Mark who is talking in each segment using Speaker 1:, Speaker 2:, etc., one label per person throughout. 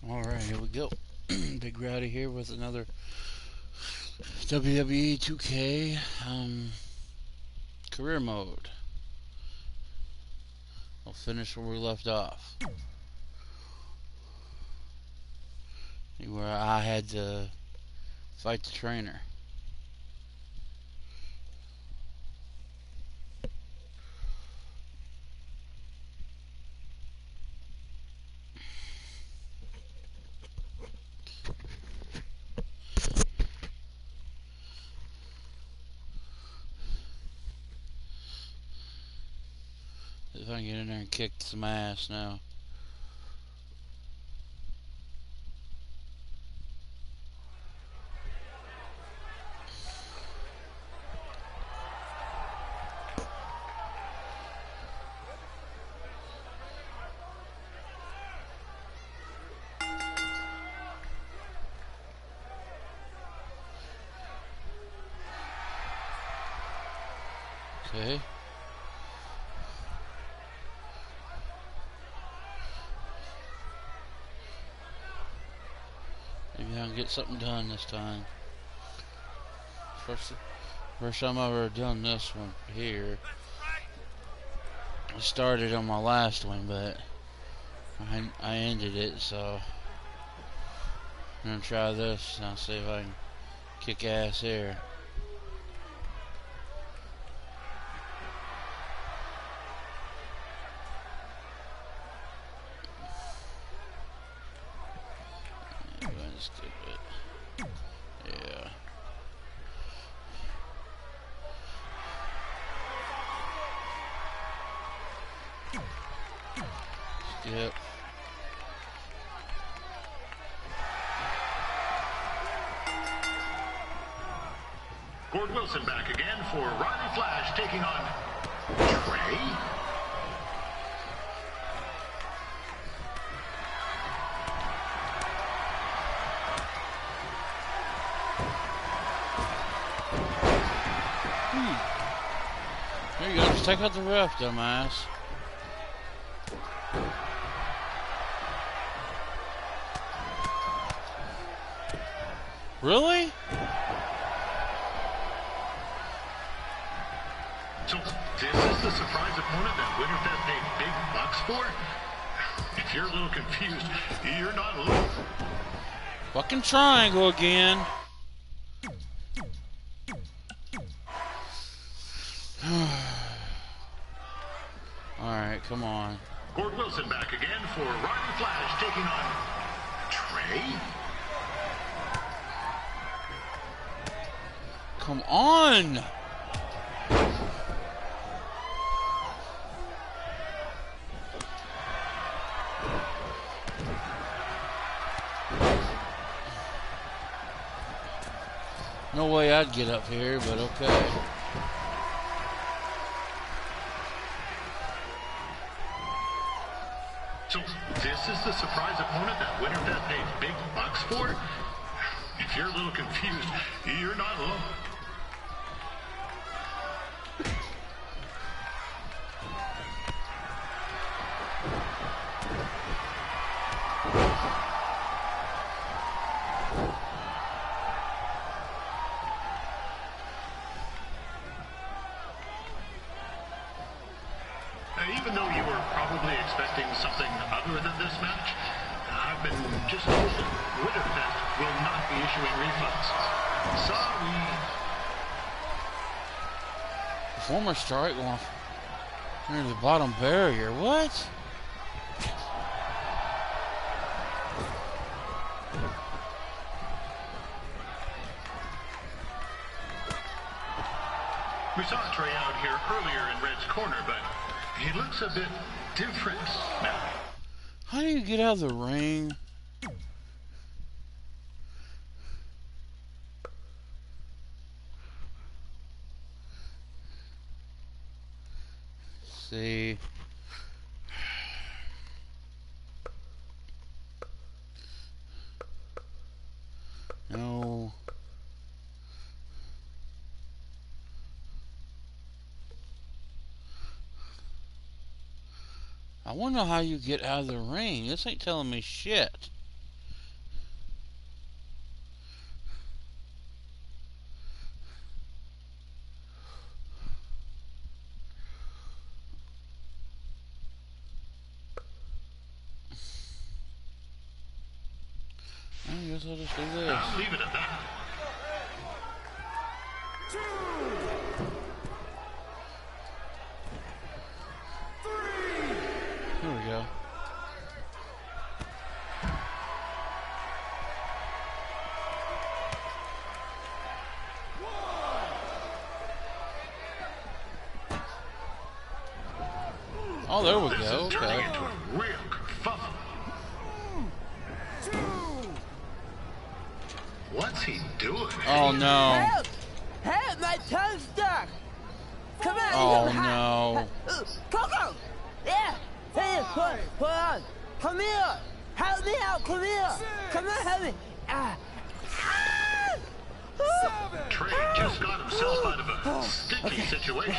Speaker 1: Alright, here we go. Big Rowdy here with another WWE 2K career mode. We'll finish where we left off. Where I had to fight the trainer. If I can get in there and kick some ass now. Okay. Maybe I'll get something done this time. First time I've ever done this one here. I started on my last one, but I ended it, so I'm gonna try this and I'll see if I can kick ass here. That's good, yeah. Skip.
Speaker 2: Gord Wilson back again for Roddy Flash taking on Trey.
Speaker 1: There you go, just take out the ref, dumbass. Really?
Speaker 2: So this is the surprise opponent that Winterfest paid big bucks for? If you're a little confused, you're not alone.
Speaker 1: Fucking triangle again. Alright, come on.
Speaker 2: Gord Wilson back again for Roddy Flash taking on Trey.
Speaker 1: Come on! No way I'd get up here, but okay.
Speaker 2: So this is the surprise opponent that Winterfest paid big bucks for? If you're a little confused, you're not alone. Even though you were probably expecting something other than this match, I've been just told that Winterfest will not be issuing refunds. Sorry.
Speaker 1: Former strike going near the bottom barrier. What?
Speaker 2: We saw Trey out here earlier in Red's corner, but he looks a bit different now.
Speaker 1: How do you get out of the ring? Let's see. No. I wonder how you get out of the ring. This ain't telling me shit. So just do this.
Speaker 2: I'll leave it at that.
Speaker 3: 2, 3.
Speaker 1: Here we go. Oh, there we
Speaker 2: This
Speaker 1: go.
Speaker 2: is turning
Speaker 1: Okay.
Speaker 2: into a real kerfuffle.
Speaker 3: 2.
Speaker 2: What's he doing?
Speaker 1: Oh no.
Speaker 4: Help! Help! My tongue's stuck! Come on!
Speaker 1: Oh,
Speaker 4: you
Speaker 1: no.
Speaker 4: Coco! Yeah! Hey, hold on! Come here! Help me out! Come here! Come on, help me! Ah!
Speaker 2: Trey just got himself out of a sticky situation.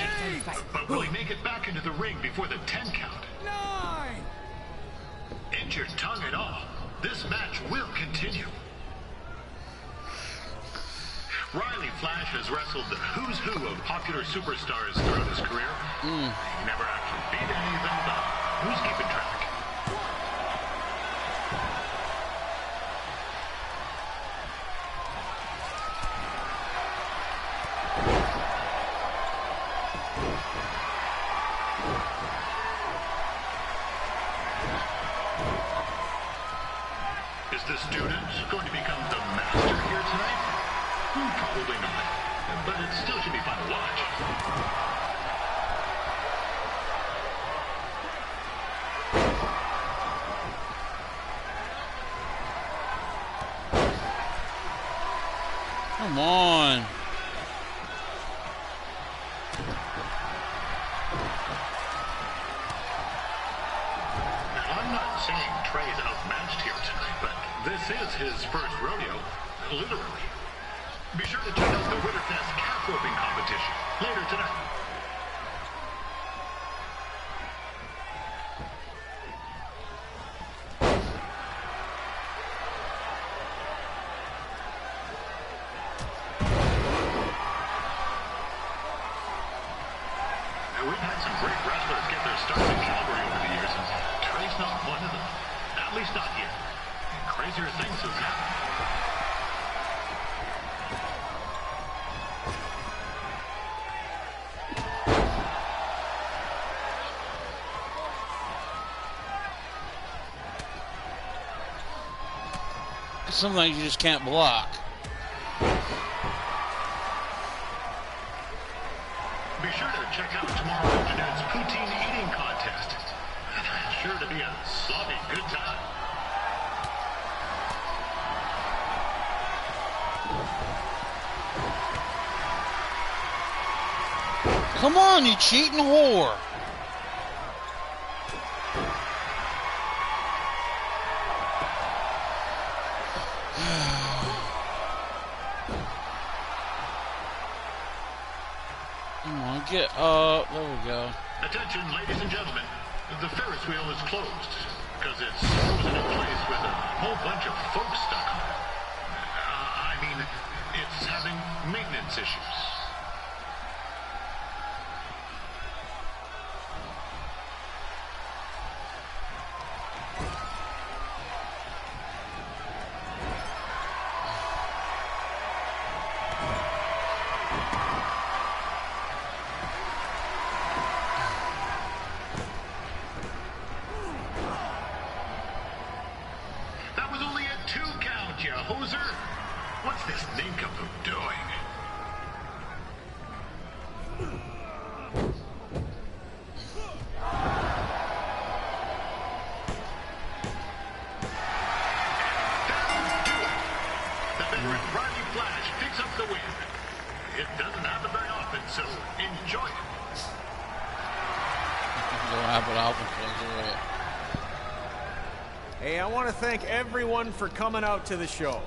Speaker 2: But will he make it back into the ring before the 10 count?
Speaker 3: 9.
Speaker 2: Injured tongue and all, this match will continue. Riley Flash has wrestled the who's who of popular superstars throughout his career. He never actually beat any of them, but who's keeping track? Is the student going to become the master here tonight? Probably not, but it still should be fun to watch.
Speaker 1: Come on.
Speaker 2: Now, I'm not saying Trey's outmatched here tonight, but this is his first rodeo, literally. Be sure to check out the Winterfest calf roping competition later tonight. Now, we've had some great wrestlers get their starts in Calgary over the years, and Trey's not one of them. At least not yet. And crazier things have happened.
Speaker 1: Some things you just can't block.
Speaker 2: Be sure to check out tomorrow afternoon's poutine eating contest. Sure to be a sloppy good time.
Speaker 1: Come on, you cheating whore. Come on, get up. There we go.
Speaker 2: Attention, ladies and gentlemen. The Ferris wheel is closed because it's frozen in place with a whole bunch of folks stuck on it. I mean, it's having maintenance issues. That was only a 2 count, you hoser. What's this nincompoop doing? That'll do it. The veteran Riley Flash picks up the win. It doesn't happen very often, so enjoy it.
Speaker 1: Don't happen often.
Speaker 5: Hey, I want to thank everyone for coming out to the show.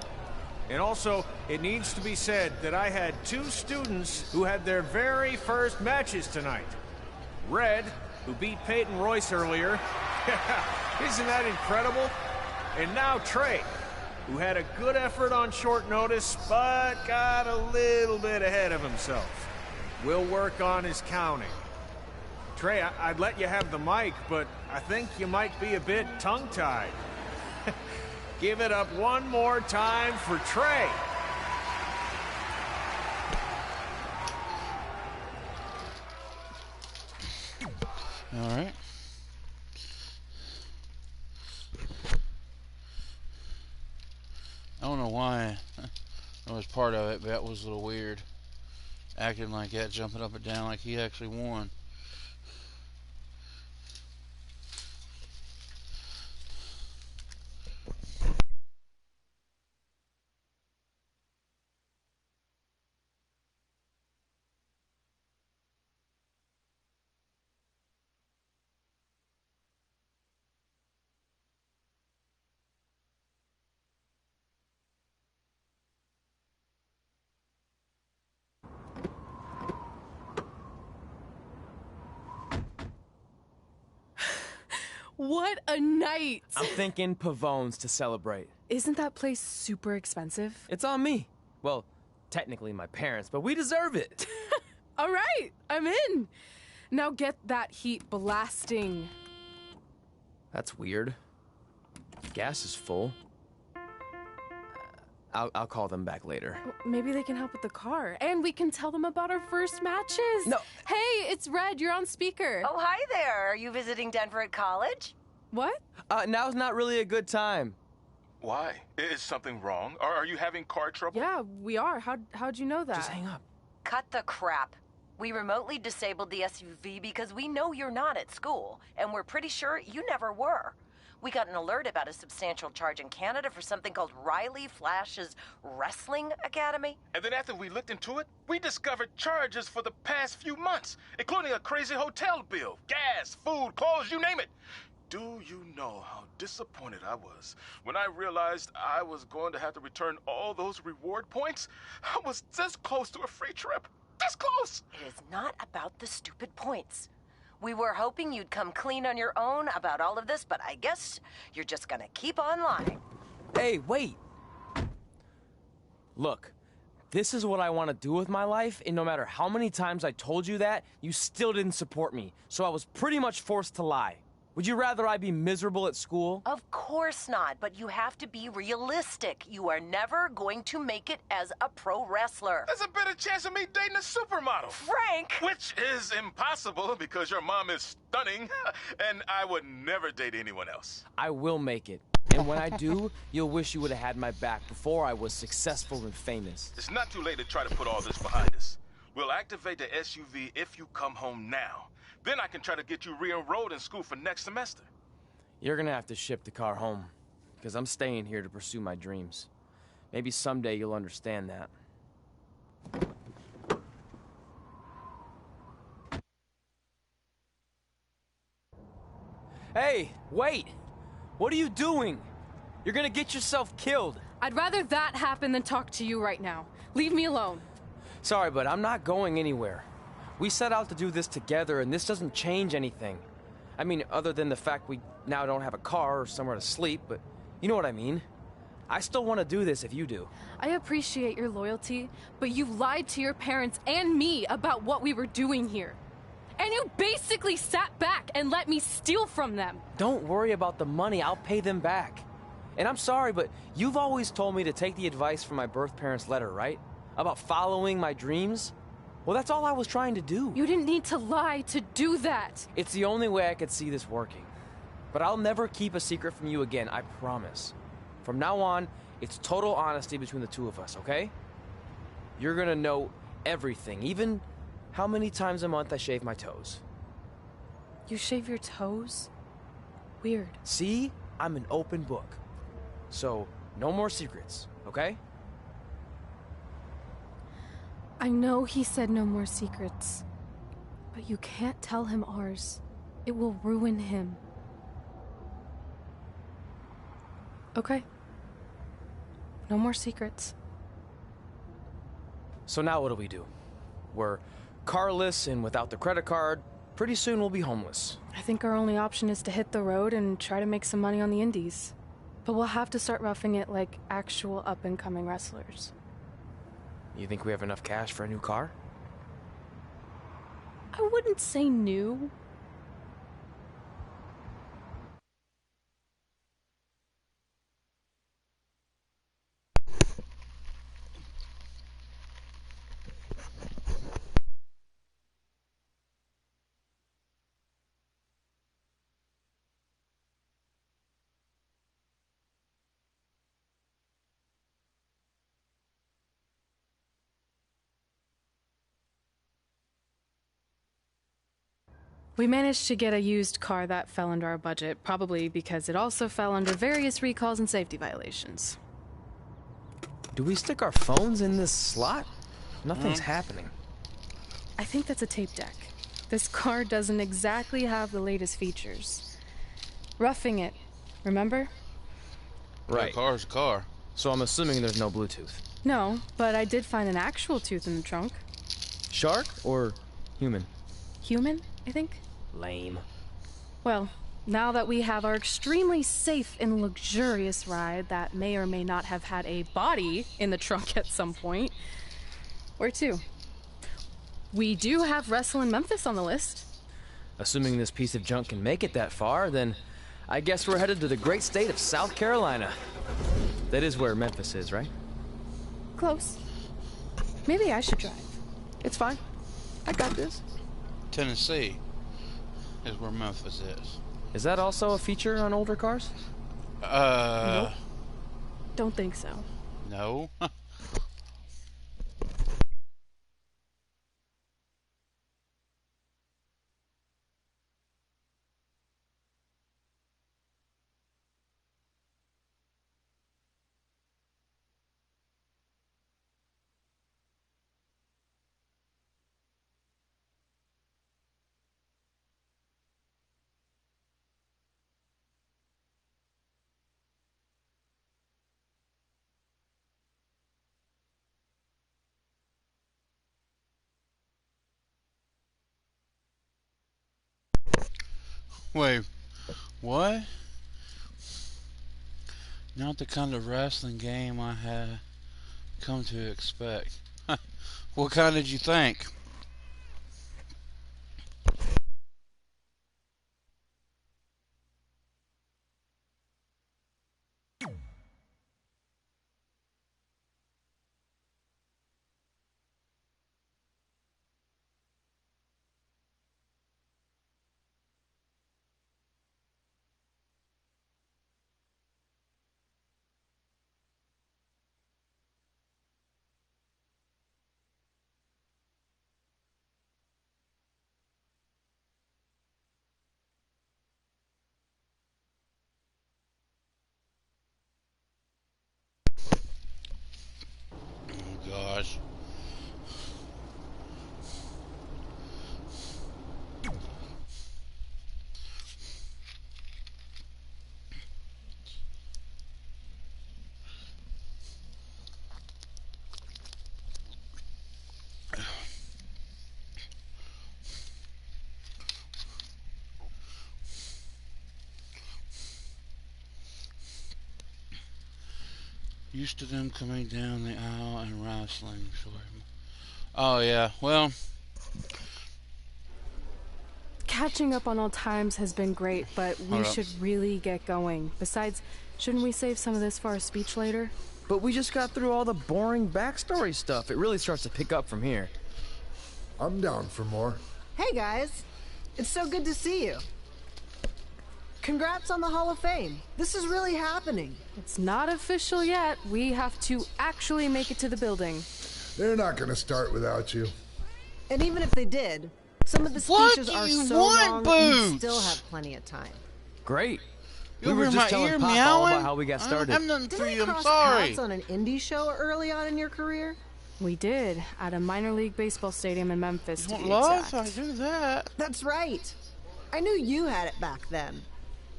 Speaker 5: And also, it needs to be said that I had 2 students who had their very first matches tonight. Red, who beat Peyton Royce earlier. Isn't that incredible? And now Trey, who had a good effort on short notice, but got a little bit ahead of himself. We'll work on his counting. Trey, I'd let you have the mic, but I think you might be a bit tongue-tied. Give it up one more time for Trey.
Speaker 1: All right. I don't know why I was part of it, but that was a little weird. Acting like that, jumping up and down like he actually won.
Speaker 6: What a night!
Speaker 7: I'm thinking Pavone's to celebrate.
Speaker 6: Isn't that place super expensive?
Speaker 7: It's on me. Well, technically my parents, but we deserve it.
Speaker 6: All right, I'm in. Now get that heat blasting.
Speaker 7: That's weird. Gas is full. I'll call them back later.
Speaker 6: Maybe they can help with the car. And we can tell them about our first matches.
Speaker 7: No.
Speaker 6: Hey, it's Red. You're on speaker.
Speaker 8: Oh, hi there. Are you visiting Denver at college?
Speaker 6: What?
Speaker 7: Now's not really a good time.
Speaker 9: Why? Is something wrong? Or are you having car trouble?
Speaker 6: Yeah, we are. How'd you know that?
Speaker 7: Just hang up.
Speaker 8: Cut the crap. We remotely disabled the SUV because we know you're not at school, and we're pretty sure you never were. We got an alert about a substantial charge in Canada for something called Riley Flash's Wrestling Academy.
Speaker 9: And then after we looked into it, we discovered charges for the past few months, including a crazy hotel bill, gas, food, clothes, you name it. Do you know how disappointed I was when I realized I was going to have to return all those reward points? I was this close to a free trip. This close!
Speaker 8: It is not about the stupid points. We were hoping you'd come clean on your own about all of this, but I guess you're just gonna keep on lying.
Speaker 7: Hey, wait. Look, this is what I want to do with my life, and no matter how many times I told you that, you still didn't support me, so I was pretty much forced to lie. Would you rather I be miserable at school?
Speaker 8: Of course not, but you have to be realistic. You are never going to make it as a pro wrestler.
Speaker 9: There's a better chance of me dating a supermodel.
Speaker 8: Frank!
Speaker 9: Which is impossible because your mom is stunning, and I would never date anyone else.
Speaker 7: I will make it. And when I do, you'll wish you would have had my back before I was successful and famous.
Speaker 9: It's not too late to try to put all this behind us. We'll activate the SUV if you come home now. Then I can try to get you re-enrolled in school for next semester.
Speaker 7: You're gonna have to ship the car home, because I'm staying here to pursue my dreams. Maybe someday you'll understand that. Hey, wait! What are you doing? You're gonna get yourself killed.
Speaker 6: I'd rather that happen than talk to you right now. Leave me alone.
Speaker 7: Sorry, but I'm not going anywhere. We set out to do this together, and this doesn't change anything. I mean, other than the fact we now don't have a car or somewhere to sleep, but you know what I mean. I still want to do this if you do.
Speaker 6: I appreciate your loyalty, but you lied to your parents and me about what we were doing here. And you basically sat back and let me steal from them.
Speaker 7: Don't worry about the money, I'll pay them back. And I'm sorry, but you've always told me to take the advice from my birth parents' letter, right? About following my dreams? Well, that's all I was trying to do.
Speaker 6: You didn't need to lie to do that.
Speaker 7: It's the only way I could see this working. But I'll never keep a secret from you again, I promise. From now on, it's total honesty between the two of us, okay? You're gonna know everything, even how many times a month I shave my toes.
Speaker 6: You shave your toes? Weird.
Speaker 7: See? I'm an open book. So, no more secrets, okay?
Speaker 6: I know he said no more secrets, but you can't tell him ours. It will ruin him. Okay. No more secrets.
Speaker 7: So now what do we do? We're carless and without the credit card. Pretty soon we'll be homeless.
Speaker 6: I think our only option is to hit the road and try to make some money on the indies. But we'll have to start roughing it like actual up-and-coming wrestlers.
Speaker 7: You think we have enough cash for a new car?
Speaker 6: I wouldn't say new. We managed to get a used car that fell under our budget, probably because it also fell under various recalls and safety violations.
Speaker 7: Do we stick our phones in this slot? Nothing's happening.
Speaker 6: I think that's a tape deck. This car doesn't exactly have the latest features. Roughing it, remember?
Speaker 7: Right.
Speaker 1: A car's a car.
Speaker 7: So I'm assuming there's no Bluetooth.
Speaker 6: No, but I did find an actual tooth in the trunk.
Speaker 7: Shark or human?
Speaker 6: Human, I think.
Speaker 7: Lame.
Speaker 6: Well, now that we have our extremely safe and luxurious ride that may or may not have had a body in the trunk at some point, where to? We do have Wrestle in Memphis on the list.
Speaker 7: Assuming this piece of junk can make it that far, then I guess we're headed to the great state of South Carolina. That is where Memphis is, right?
Speaker 6: Close. Maybe I should drive.
Speaker 7: It's fine. I got this.
Speaker 1: Tennessee is where Memphis is.
Speaker 7: Is that also a feature on older cars?
Speaker 6: Nope. Don't think so.
Speaker 1: No. Wait, what? Not the kind of wrestling game I had come to expect. What kind did you think? Oh gosh. Used to them coming down the aisle and wrestling. Oh yeah, well,
Speaker 6: Catching up on old times has been great, but we
Speaker 1: Hold up.
Speaker 6: should really get going. Besides, shouldn't we save some of this for our speech later?
Speaker 7: But we just got through all the boring backstory stuff. It really starts to pick up from here.
Speaker 10: I'm down for more.
Speaker 11: Hey guys, it's so good to see you. Congrats on the Hall of Fame. This is really happening.
Speaker 6: It's not official yet. We have to actually make it to the building.
Speaker 10: They're not gonna start without you.
Speaker 11: And even if they did, some of the
Speaker 1: What
Speaker 11: speeches
Speaker 1: do
Speaker 11: are
Speaker 1: you
Speaker 11: so
Speaker 1: want,
Speaker 11: long, you
Speaker 1: Boots?
Speaker 11: still have plenty of time.
Speaker 7: Great.
Speaker 1: you
Speaker 7: We were
Speaker 1: over
Speaker 7: just
Speaker 1: my
Speaker 7: telling
Speaker 1: ear
Speaker 7: Pop all
Speaker 1: meowing?
Speaker 7: about how we got
Speaker 1: I
Speaker 7: started.
Speaker 1: don't have nothing for
Speaker 11: Didn't
Speaker 1: you.
Speaker 11: we
Speaker 1: I'm
Speaker 11: cross
Speaker 1: sorry.
Speaker 11: paths on an indie show early on in your career?
Speaker 6: We did, at a minor league baseball stadium in Memphis, to
Speaker 1: Don't
Speaker 6: be
Speaker 1: love, I
Speaker 6: exact.
Speaker 1: do that.
Speaker 11: That's right. I knew you had it back then.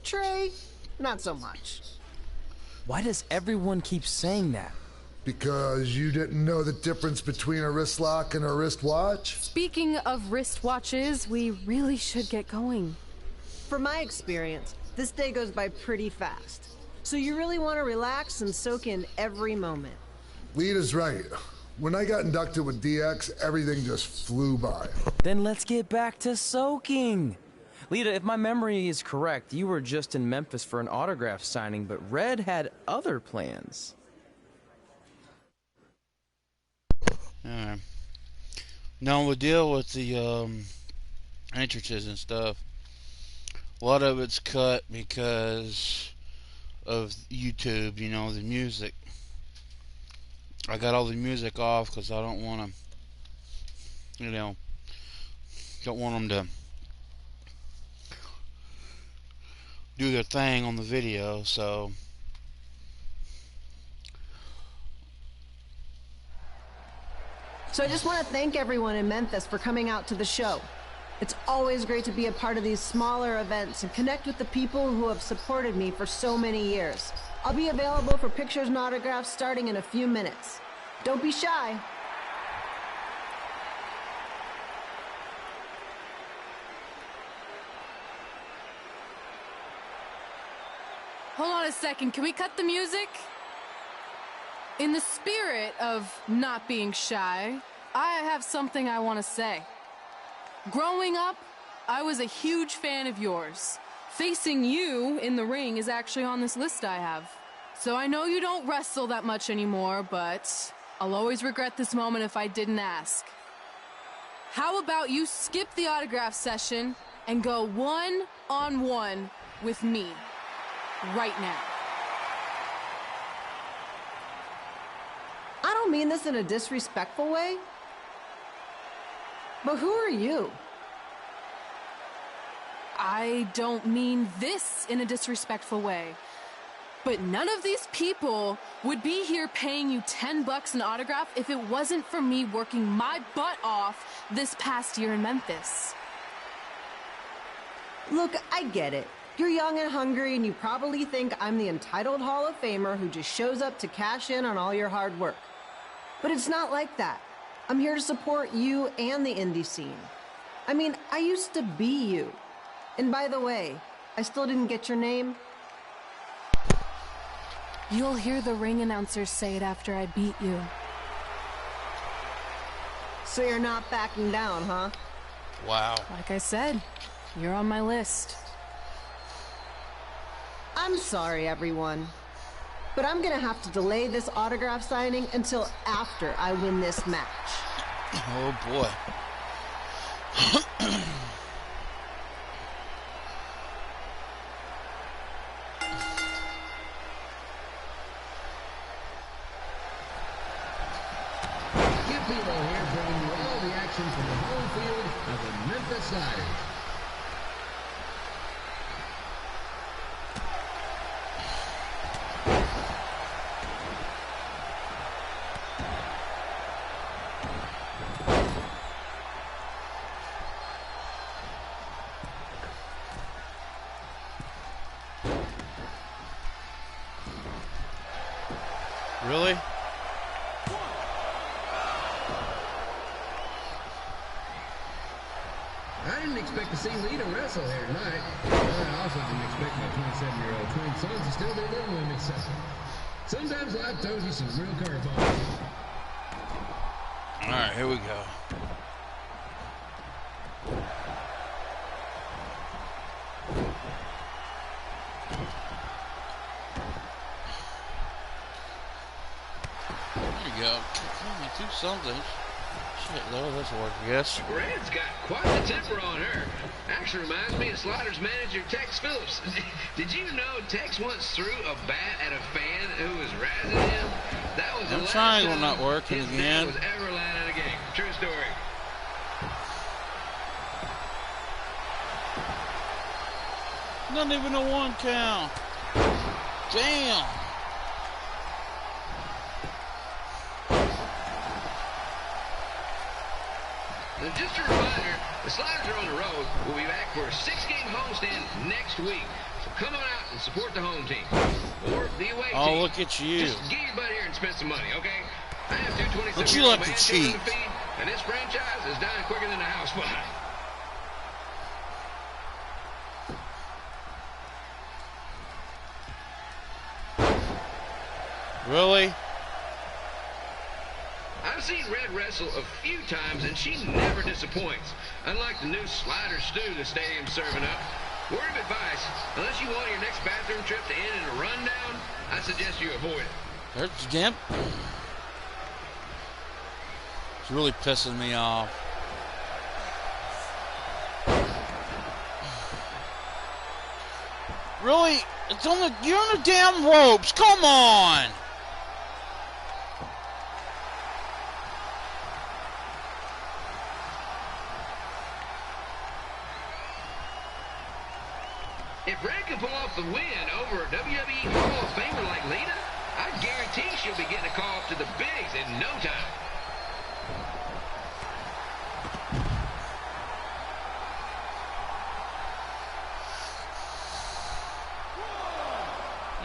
Speaker 11: Trey, not so much.
Speaker 7: Why does everyone keep saying that?
Speaker 10: Because you didn't know the difference between a wrist lock and a wristwatch?
Speaker 6: Speaking of wristwatches, we really should get going.
Speaker 11: From my experience, this day goes by pretty fast. So you really want to relax and soak in every moment.
Speaker 10: Lita's right. When I got inducted with DX, everything just flew by.
Speaker 7: Then let's get back to soaking. Lita, if my memory is correct, you were just in Memphis for an autograph signing, but Red had other plans.
Speaker 1: Yeah. No, we deal with the entrances and stuff. A lot of it's cut because of YouTube, you know, the music. I got all the music off because I don't want to, you know, don't want them to do their thing on the video. So
Speaker 11: I just want to thank everyone in Memphis for coming out to the show. It's always great to be a part of these smaller events and connect with the people who have supported me for so many years. I'll be available for pictures and autographs starting in a few minutes. Don't be shy.
Speaker 6: Hold on a second, can we cut the music? In the spirit of not being shy, I have something I want to say. Growing up, I was a huge fan of yours. Facing you in the ring is actually on this list I have. So I know you don't wrestle that much anymore, but I'll always regret this moment if I didn't ask. How about you skip the autograph session and go one-on-one with me right now?
Speaker 11: I don't mean this in a disrespectful way, but who are you?
Speaker 6: I don't mean this in a disrespectful way, but none of these people would be here paying you $10 an autograph if it wasn't for me working my butt off this past year in Memphis.
Speaker 11: Look, I get it. You're young and hungry, and you probably think I'm the entitled Hall of Famer who just shows up to cash in on all your hard work. But it's not like that. I'm here to support you and the indie scene. I mean, I used to be you. And by the way, I still didn't get your name.
Speaker 6: You'll hear the ring announcers say it after I beat you.
Speaker 11: So you're not backing down, huh?
Speaker 1: wow.
Speaker 6: Like I said, you're on my list.
Speaker 11: I'm sorry, everyone. But I'm gonna have to delay this autograph signing until after I win this match.
Speaker 1: Oh boy.
Speaker 12: Skip Hero here, bringing you all the action from the home field of the Memphis Sliders.
Speaker 1: Really?
Speaker 12: I didn't expect to see Lita wrestle here tonight. I also didn't expect my 27-year-old twin sons to still be living with me. So sometimes life throws you some real curveballs.
Speaker 1: All right, here we go. There you go. Come on, do something. Shit, Lord, this will work, I guess.
Speaker 12: Red's got quite the temper on her. Actually reminds me of Sliders manager Tex Phillips. Did you know Tex once threw a bat at a fan who was razzing him? That was the last
Speaker 1: triangle
Speaker 12: time
Speaker 1: not working
Speaker 12: his
Speaker 1: again.
Speaker 12: bat was ever allowed out of game. True story.
Speaker 1: Not even a 1 count. Damn.
Speaker 12: And just a reminder, the Sliders are on the road. We'll be back for a 6-game homestand next week. So come on out and support the home team. Or the away team.
Speaker 1: Oh, look at you.
Speaker 12: Just get your butt here and spend some money, okay? I have 227
Speaker 1: But you like to cheat.
Speaker 12: And this franchise is dying quicker than a house fire.
Speaker 1: Really?
Speaker 12: I've seen Red wrestle a few times, and she never disappoints. Unlike the new slider stew the stadium's serving up. Word of advice, unless you want your next bathroom trip to end in a rundown, I suggest you avoid it.
Speaker 1: There's Gimp. It's really pissing me off. Really? It's on the, you're on the damn ropes. Come on.
Speaker 12: If Red can pull off the win over a WWE Hall of Famer like Lita, I guarantee she'll be getting a call up to the bigs in no time.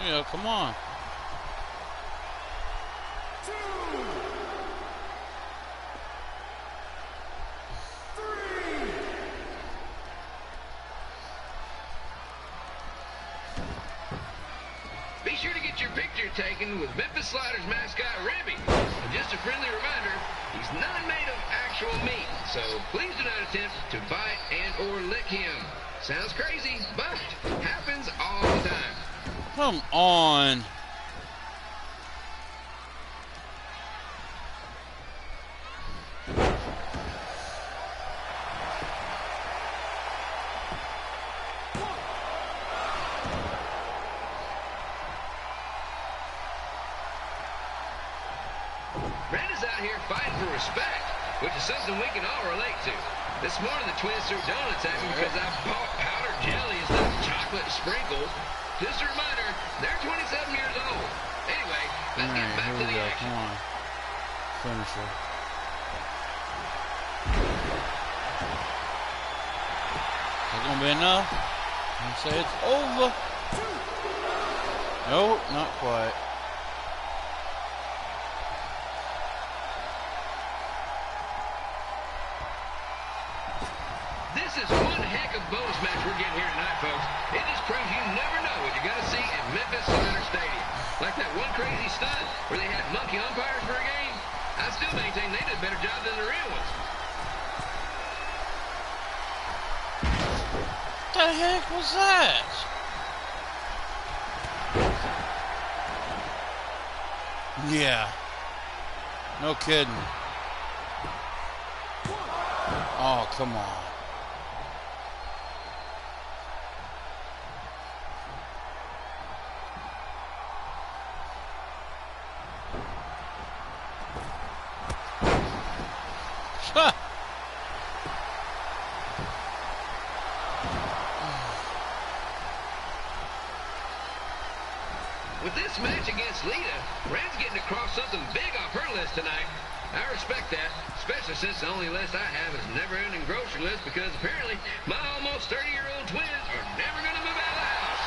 Speaker 1: Yeah, come on.
Speaker 12: Be sure to get your picture taken with Memphis Sliders mascot Ribby. And just a friendly reminder, he's not made of actual meat, so please do not attempt to bite and or lick him. Sounds crazy, but happens all the time.
Speaker 1: Come on.
Speaker 12: Red is out here fighting for respect, which is something we can all relate to. This morning the twins threw donuts at me because I bought powdered jelly instead of chocolate sprinkles. Just a reminder, they're 27 years old. Anyway, let's get back to the action.
Speaker 1: Come on. Finish her. Is it gonna be enough? I say it's over. Nope, not quite.
Speaker 12: This is one heck of a bonus match we're getting here tonight, folks. It just proves you never know what you're going to see at Memphis Sliders Stadium. Like that one crazy stunt where they had monkey umpires for a game. I still maintain they did a better job than the real ones.
Speaker 1: What the heck was that? Yeah. No kidding. Oh, come on.
Speaker 12: With this match against Lita, Red's getting across something big off her list tonight. I respect that, especially since the only list I have is a never-ending grocery list because apparently my almost 30-year-old twins are never going to move out of the house.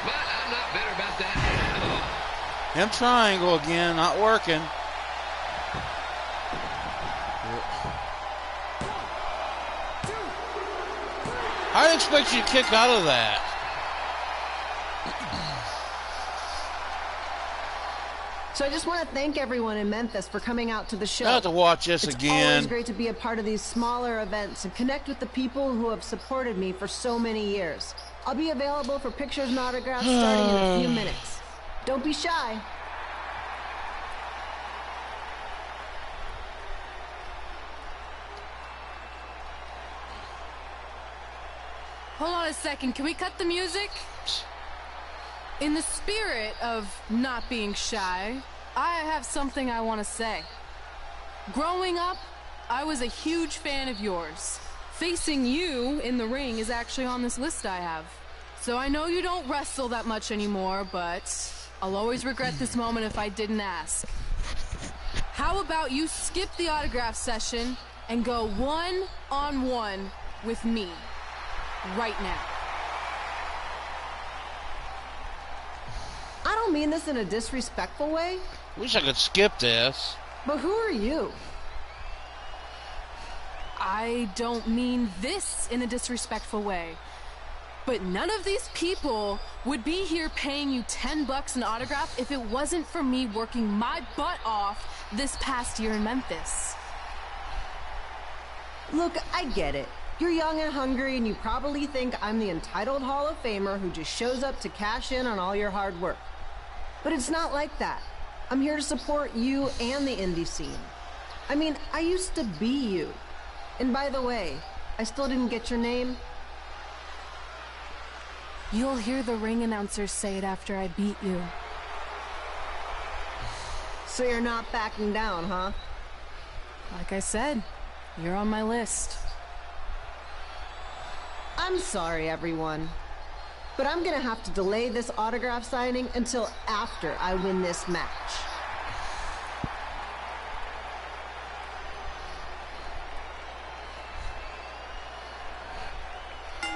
Speaker 12: But I'm not bitter about that at all.
Speaker 1: Him triangle again, not working. I'd expect you to kick out of that.
Speaker 11: So I just want to thank everyone in Memphis for coming out to the show.
Speaker 1: I have to watch this
Speaker 11: it's
Speaker 1: again.
Speaker 11: It's always great to be a part of these smaller events and connect with the people who have supported me for so many years. I'll be available for pictures and autographs starting in a few minutes. Don't be shy.
Speaker 6: Hold on a second. Can we cut the music? In the spirit of not being shy, I have something I want to say. Growing up, I was a huge fan of yours. Facing you in the ring is actually on this list I have. So I know you don't wrestle that much anymore, but I'll always regret this moment if I didn't ask. How about you skip the autograph session and go one-on-one with me right now?
Speaker 11: I don't mean this in a disrespectful way.
Speaker 1: Wish I could skip this.
Speaker 11: But who are you?
Speaker 6: I don't mean this in a disrespectful way. But none of these people would be here paying you $10 an autograph if it wasn't for me working my butt off this past year in Memphis.
Speaker 11: Look, I get it. You're young and hungry, and you probably think I'm the entitled Hall of Famer who just shows up to cash in on all your hard work. But it's not like that. I'm here to support you and the indie scene. I mean, I used to be you. And by the way, I still didn't get your name.
Speaker 6: You'll hear the ring announcers say it after I beat you.
Speaker 11: So you're not backing down, huh?
Speaker 6: Like I said, you're on my list.
Speaker 11: I'm sorry, everyone. But I'm gonna have to delay this autograph signing until after I win this match.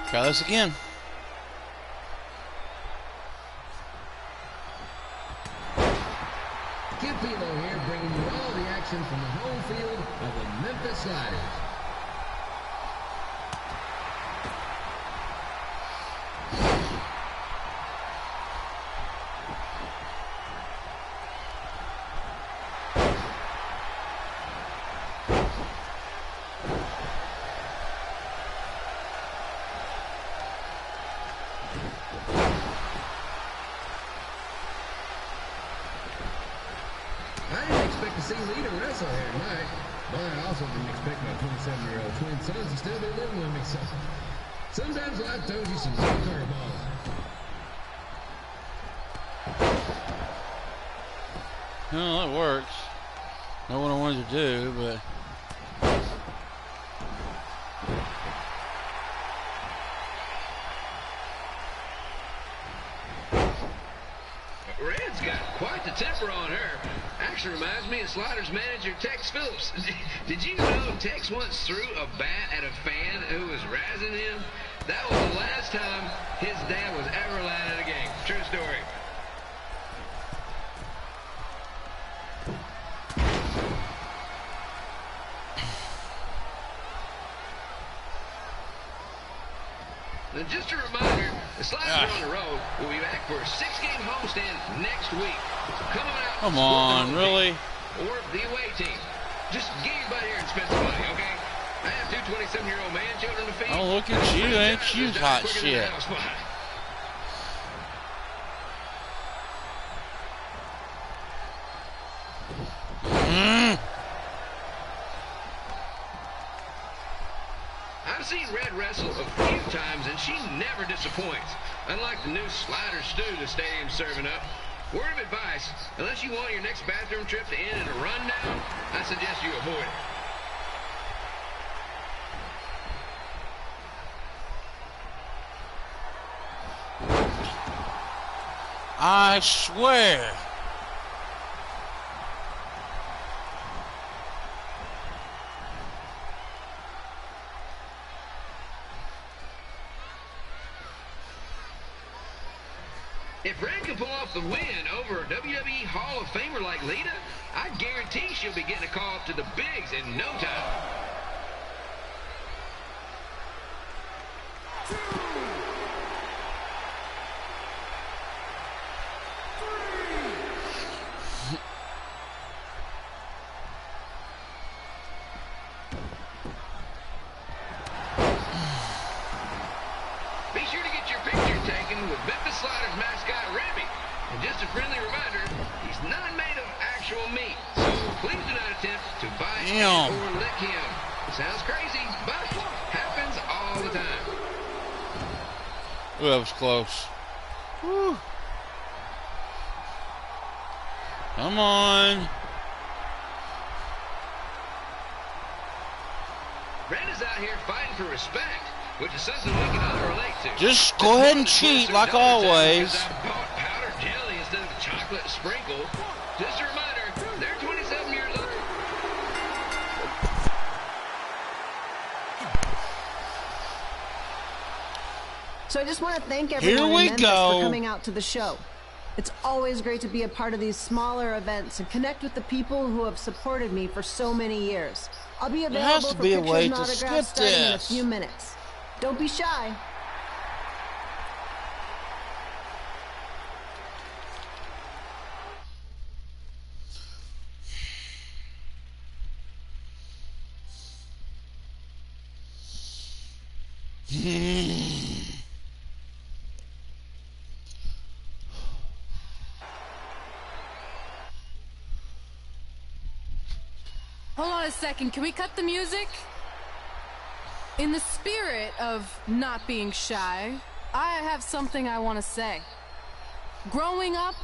Speaker 1: Try this again.
Speaker 12: Kid Pilo here, bringing you all the action from the home field of the Memphis Sliders. I didn't expect to see Lita wrestle here tonight, but I also didn't expect my 27-year-old twin sons to still be living with me, so sometimes life throws you some curveballs.
Speaker 1: No, that works. Not what I wanted to do, but...
Speaker 12: Red's got quite the temper on her. Actually reminds me of Sliders manager Tex Phillips. Did you know Tex once threw a bat at a fan who was razzing him? That was the last time his dad was ever allowed at a game. True story. And just a reminder, the Sliders are on the road. We'll be back for a 6-game homestand next week. So come on out.
Speaker 1: Come on, really?
Speaker 12: Or the away team. Just get your butt here and spend some money, okay? I have two 27-year-old man children to feed.
Speaker 1: Oh, look at you, ain't you hot shit. I've seen Red wrestle a few times, and she never disappoints. Unlike the new slider stew the stadium's serving up. Word of advice, unless you want your next bathroom trip to end in a rundown, I suggest you avoid it. I swear.
Speaker 12: If Red can pull off the win over a WWE Hall of Famer like Lita, I guarantee she'll be getting a call up to the bigs in no time. Be sure to get your picture taken with Memphis Sliders mascot Remy. And just a friendly reminder, he's not made of actual meat, so please do not attempt to bite or lick him. Sounds crazy, but happens all the time.
Speaker 1: Ooh, that was close. Woo. Come on.
Speaker 12: Red is out here fighting for respect, which is something we can all relate to.
Speaker 1: Just go ahead and cheat like always.
Speaker 12: I bought powdered jelly instead of the chocolate sprinkle. Just a reminder, they're 27 years old.
Speaker 11: So I just want to thank everyone in Memphis for coming out to the show. It's always great to be a part of these smaller events and connect with the people who have supported me for so many years. I'll be available for pictures and autographs starting in a few minutes. Don't be shy.
Speaker 6: Hold on a second, can we cut the music? In the spirit of not being shy, I have something I want to say. Growing up,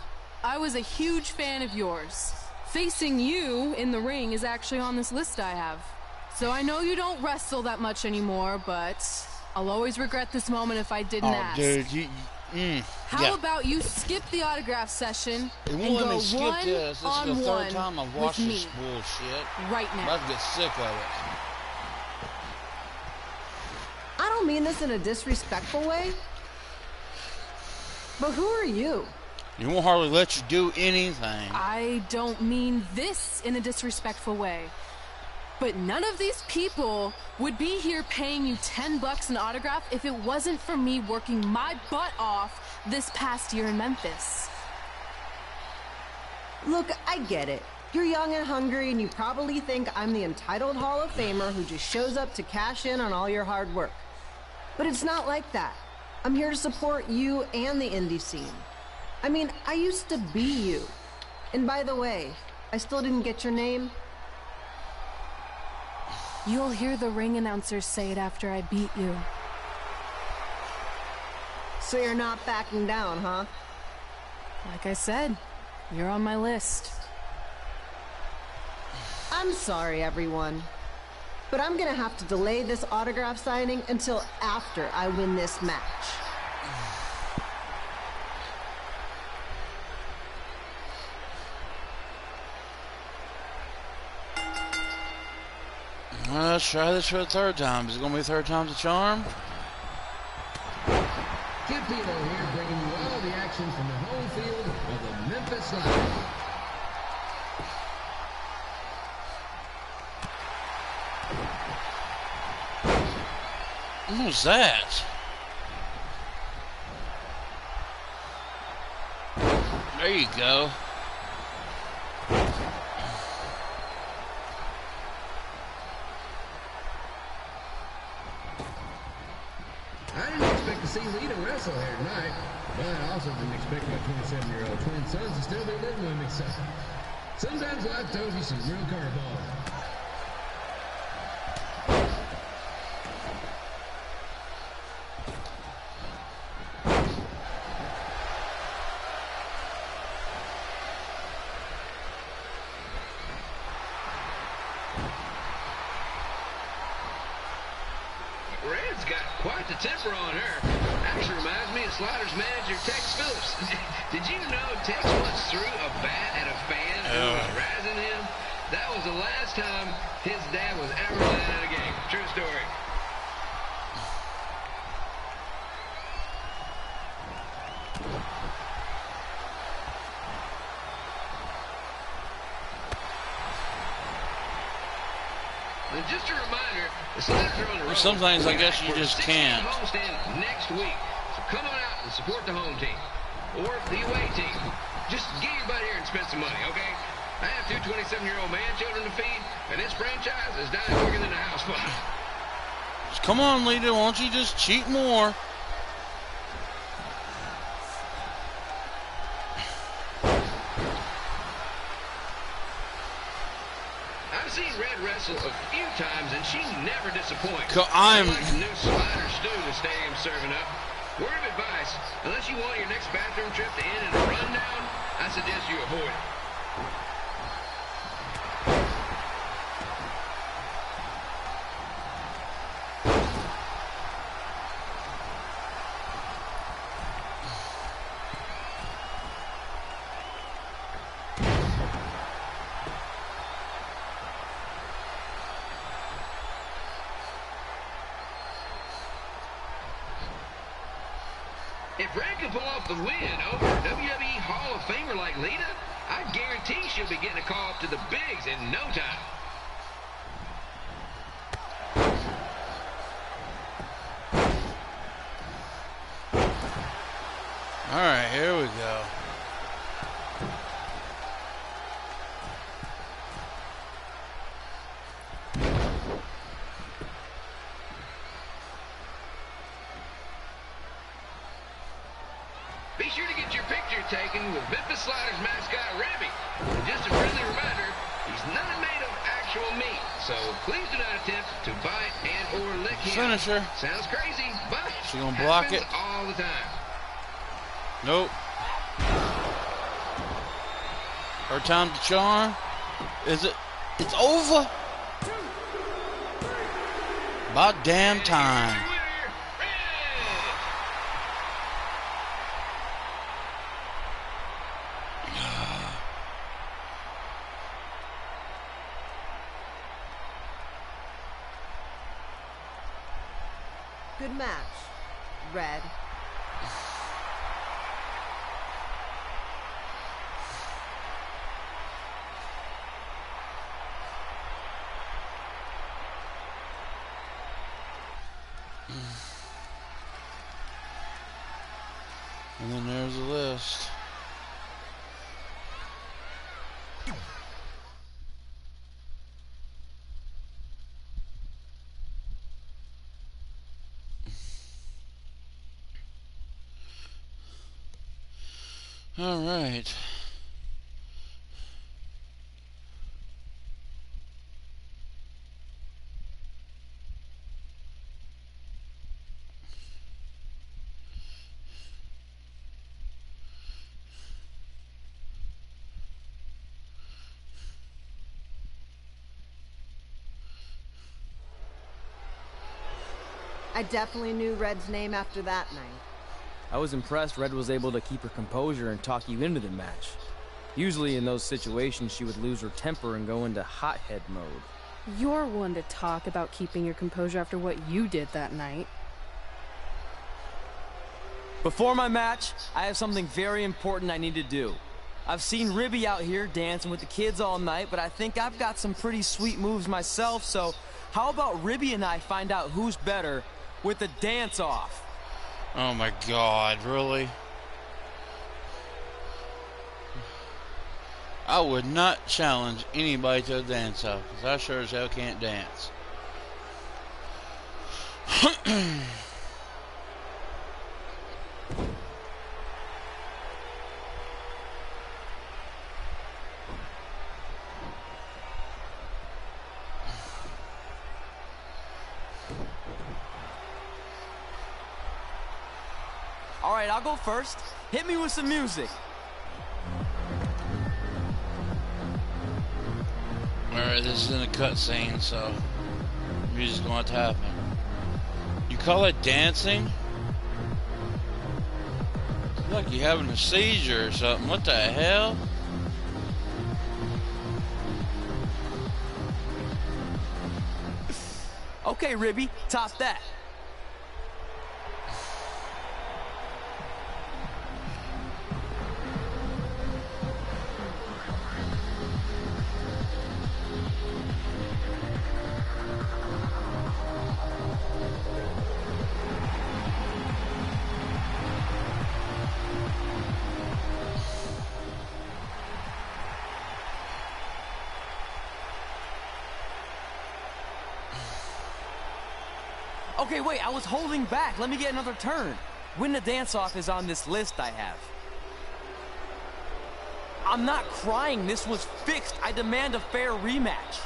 Speaker 6: I was a huge fan of yours. Facing you in the ring is actually on this list I have. So I know you don't wrestle that much anymore, but I'll always regret this moment if I didn't ask.
Speaker 1: Dude,
Speaker 6: How about you skip the autograph session and
Speaker 1: won't let
Speaker 6: go
Speaker 1: me skip this. This is the third time I've watched this bullshit.
Speaker 6: Right now.
Speaker 1: I'm about to get sick of it.
Speaker 11: I don't mean this in a disrespectful way, but who are you?
Speaker 1: You won't hardly let you do anything.
Speaker 6: I don't mean this in a disrespectful way, but none of these people would be here paying you $10 an autograph if it wasn't for me working my butt off this past year in Memphis.
Speaker 11: Look, I get it. You're young and hungry, and you probably think I'm the entitled Hall of Famer who just shows up to cash in on all your hard work. But it's not like that. I'm here to support you and the indie scene. I mean, I used to be you. And by the way, I still didn't get your name.
Speaker 6: You'll hear the ring announcers say it after I beat you.
Speaker 11: So you're not backing down, huh?
Speaker 6: Like I said, you're on my list.
Speaker 11: I'm sorry, everyone. But I'm gonna have to delay this autograph signing until after I win this match.
Speaker 1: Well, let's try this for the third time. Is it going to be third time's a charm?
Speaker 12: Kid Pino here, bringing you all the action from the home field of the Memphis Sliders.
Speaker 1: What was that? There you go.
Speaker 12: I didn't expect to see Lita wrestle here tonight, but I also didn't expect my 27-year-old twin sons to still be living with me, so sometimes life throws you some real curveballs. Red's got quite the temper on her. Actually reminds me of Sliders manager Tex Phillips. Did you know Tex once threw a bat at a fan who was razzing him? That was the last time his dad was ever let out of a game. True story. And just a reminder, the Sliders are on the road.
Speaker 1: Some things I guess you just can't.
Speaker 12: Next week. So come on out and support the home team. Or the away team. Just get your butt here and spend some money, okay? I have two 27-year-old man children to feed, and this franchise is dying quicker than a house fire.
Speaker 1: Come on, Lita, why don't you just cheat more?
Speaker 12: I've seen Red wrestle a few times, and she never disappoints.
Speaker 1: I'm
Speaker 12: like the new slider stew the stadium's serving up. Word of advice, unless you want your next bathroom trip to end in a rundown, I suggest you avoid it. If Red can pull off the win over a WWE Hall of Famer like Lita, I guarantee she'll be getting a call up to the bigs in no time.
Speaker 1: All right, here we go.
Speaker 12: Be sure to get your picture taken with Memphis Sliders mascot Remy. And just a friendly reminder, he's not made of actual meat, so please do not attempt to bite and or lick him.
Speaker 1: Finisher.
Speaker 12: Sounds crazy, but
Speaker 1: She gonna block it?
Speaker 12: all the time.
Speaker 1: Nope. Her time to charm. Is it? It's over. About damn time.
Speaker 11: Good match, Red.
Speaker 1: And then there's the list. All right.
Speaker 11: I definitely knew Red's name after that night.
Speaker 7: I was impressed Red was able to keep her composure and talk you into the match. Usually in those situations, she would lose her temper and go into hothead mode.
Speaker 6: You're one to talk about keeping your composure after what you did that night.
Speaker 7: Before my match, I have something very important I need to do. I've seen Ribby out here dancing with the kids all night, but I think I've got some pretty sweet moves myself, so how about Ribby and I find out who's better with the dance-off?
Speaker 1: Oh my God, really? I would not challenge anybody to a dance-off, because I sure as hell can't dance.
Speaker 7: All right, I'll go first. Hit me with some music.
Speaker 1: Alright, this is in a cutscene, so music's going to happen. You call it dancing? It's like you're having a seizure or something. What the hell?
Speaker 7: Okay, Ribby, top that. Okay, wait, I was holding back. Let me get another turn. Win the dance-off is on this list I have. I'm not crying. This was fixed. I demand a fair rematch.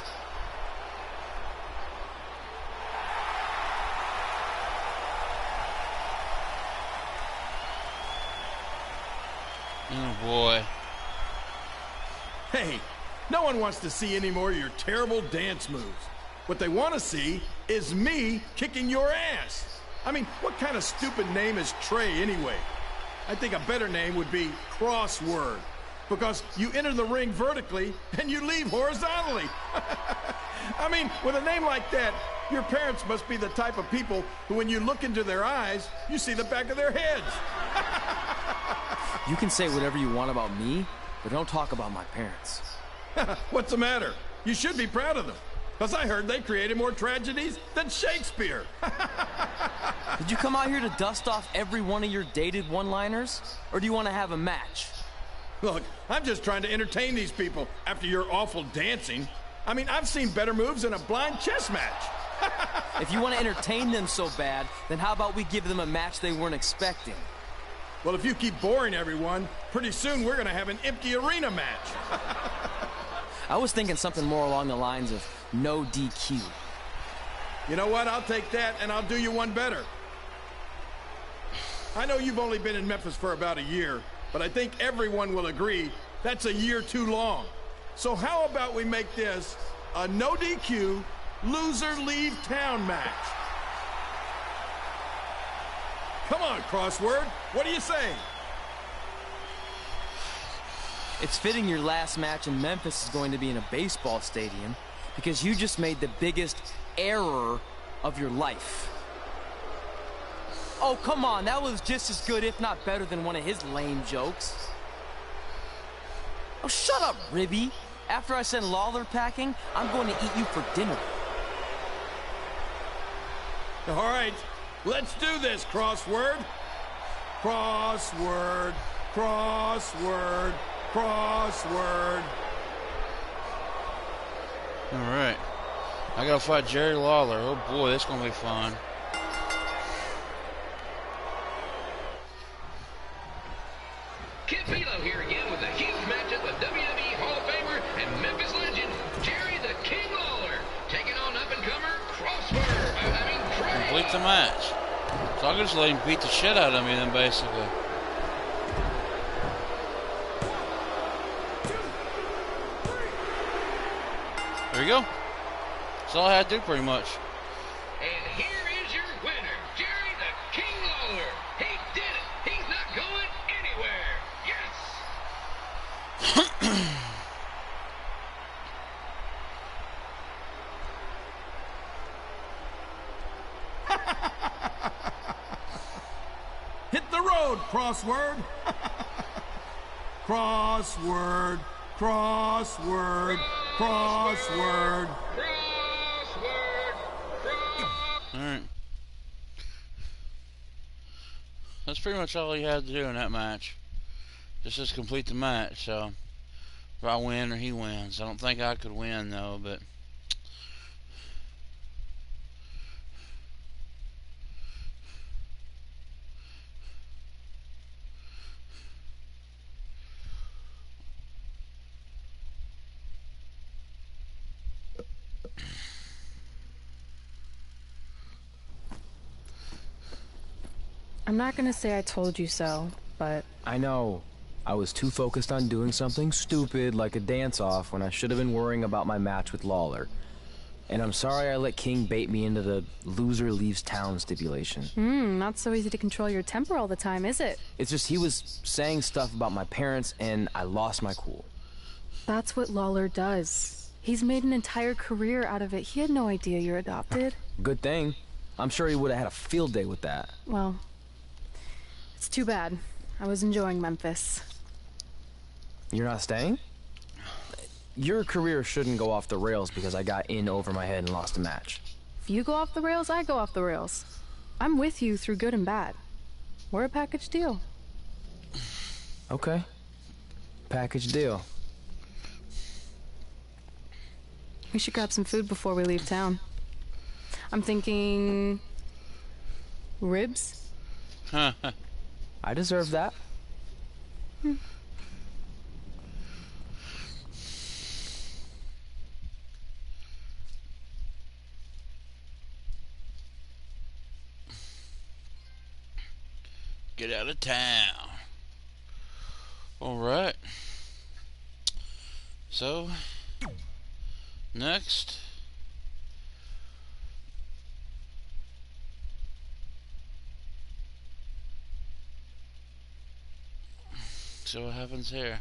Speaker 1: Oh, boy.
Speaker 13: Hey, no one wants to see any more of your terrible dance moves. What they want to see is me kicking your ass. I mean, what kind of stupid name is Trey anyway? I think a better name would be Crossword, because you enter the ring vertically and you leave horizontally. I mean, with a name like that, your parents must be the type of people who, when you look into their eyes, you see the back of their heads.
Speaker 7: You can say whatever you want about me, but don't talk about my parents.
Speaker 13: What's the matter? You should be proud of them. Because I heard they created more tragedies than Shakespeare.
Speaker 7: Did you come out here to dust off every one of your dated one-liners? Or do you want to have a match?
Speaker 13: Look, I'm just trying to entertain these people after your awful dancing. I mean, I've seen better moves in a blind chess match.
Speaker 7: If you want to entertain them so bad, then how about we give them a match they weren't expecting?
Speaker 13: Well, if you keep boring everyone, pretty soon we're going to have an empty arena match.
Speaker 7: I was thinking something more along the lines of no DQ.
Speaker 13: You know what? I'll take that, and I'll do you one better. I know you've only been in Memphis for about a year, but I think everyone will agree that's a year too long. So how about we make this a no DQ, loser leave town match? Come on, Crossword. What do you say?
Speaker 7: It's fitting your last match in Memphis is going to be in a baseball stadium because you just made the biggest error of your life. Oh, come on. That was just as good, if not better, than one of his lame jokes. Oh, shut up, Ribby. After I send Lawler packing, I'm going to eat you for dinner.
Speaker 13: All right, let's do this, crossword. Crossword, crossword, crossword.
Speaker 1: All right. I gotta fight Jerry Lawler. Oh boy, that's gonna be fun.
Speaker 12: Kid Philo here again with a huge matchup with WWE Hall of Famer and Memphis legend, Jerry the King Lawler, taking on up-and-comer Trey.
Speaker 1: Complete the match. So I'll just let him beat the shit out of me then, basically. There you go. That's all I had to do, pretty much.
Speaker 12: And here is your winner, Jerry the King Lawler. He did it. He's not going anywhere. Yes.
Speaker 13: Hit the road, crossword. Crossword, crossword, crossword.
Speaker 1: Alright. That's pretty much all he had to do in that match. Just complete the match, so if I win or he wins. I don't think I could win though, but
Speaker 6: I'm not gonna say I told you so, but...
Speaker 7: I know. I was too focused on doing something stupid like a dance-off when I should have been worrying about my match with Lawler. And I'm sorry I let King bait me into the loser leaves town stipulation.
Speaker 6: Not so easy to control your temper all the time, is it?
Speaker 7: It's just he was saying stuff about my parents and I lost my cool.
Speaker 6: That's what Lawler does. He's made an entire career out of it. He had no idea you're adopted.
Speaker 7: Good thing. I'm sure he would have had a field day with that.
Speaker 6: Well, it's too bad. I was enjoying Memphis.
Speaker 7: You're not staying? Your career shouldn't go off the rails because I got in over my head and lost a match.
Speaker 6: If you go off the rails, I go off the rails. I'm with you through good and bad. We're a package deal.
Speaker 7: Okay. Package deal.
Speaker 6: We should grab some food before we leave town. I'm thinking... ribs?
Speaker 7: I deserve that.
Speaker 1: Get out of town. Alright. So, next. So what happens here?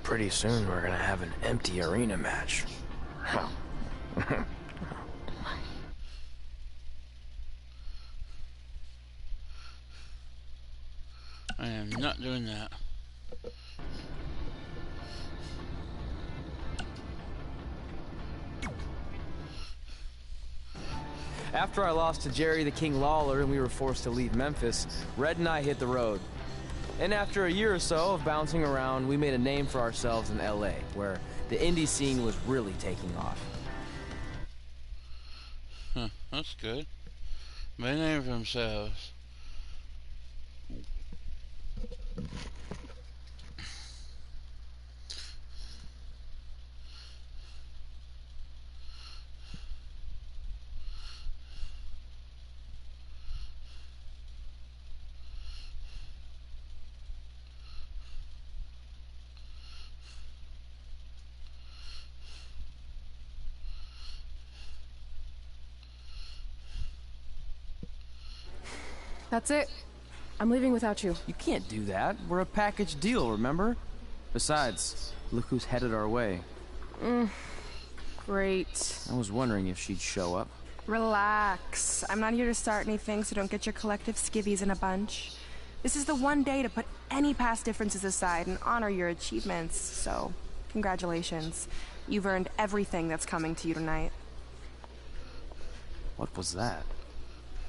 Speaker 7: Pretty soon we're gonna have an empty arena match.
Speaker 1: I am not doing that.
Speaker 7: After I lost to Jerry the King Lawler and we were forced to leave Memphis, Red and I hit the road. And after a year or so of bouncing around, we made a name for ourselves in LA, where the indie scene was really taking off.
Speaker 1: Huh, that's good. Made a name for themselves.
Speaker 6: That's it. I'm leaving without you.
Speaker 7: You can't do that. We're a package deal, remember? Besides, look who's headed our way.
Speaker 6: Great.
Speaker 7: I was wondering if she'd show up.
Speaker 14: Relax. I'm not here to start anything, so don't get your collective skivvies in a bunch. This is the one day to put any past differences aside and honor your achievements, so congratulations. You've earned everything that's coming to you tonight.
Speaker 7: What was that?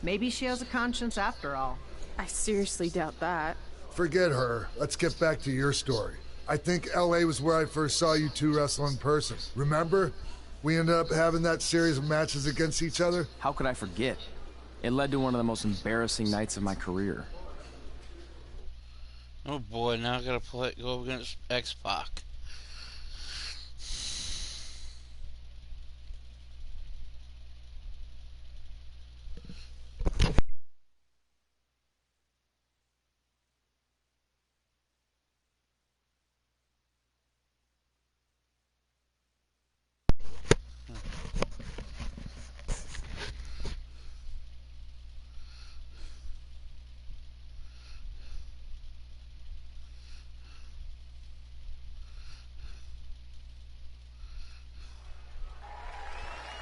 Speaker 11: Maybe she has a conscience after all.
Speaker 6: I seriously doubt that.
Speaker 10: Forget her. Let's get back to your story. I think LA was where I first saw you two wrestle in person. Remember? We ended up having that series of matches against each other.
Speaker 7: How could I forget? It led to one of the most embarrassing nights of my career.
Speaker 1: Oh boy, now I gotta go against X-Pac.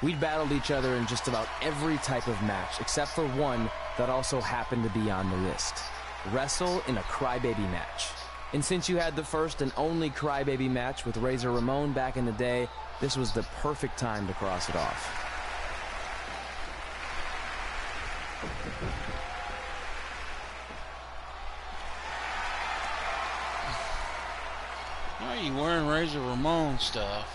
Speaker 7: We'd battled each other in just about every type of match, except for one that also happened to be on the list. Wrestle in a crybaby match. And since you had the first and only crybaby match with Razor Ramon back in the day, this was the perfect time to cross it off.
Speaker 1: Why are you wearing Razor Ramon stuff?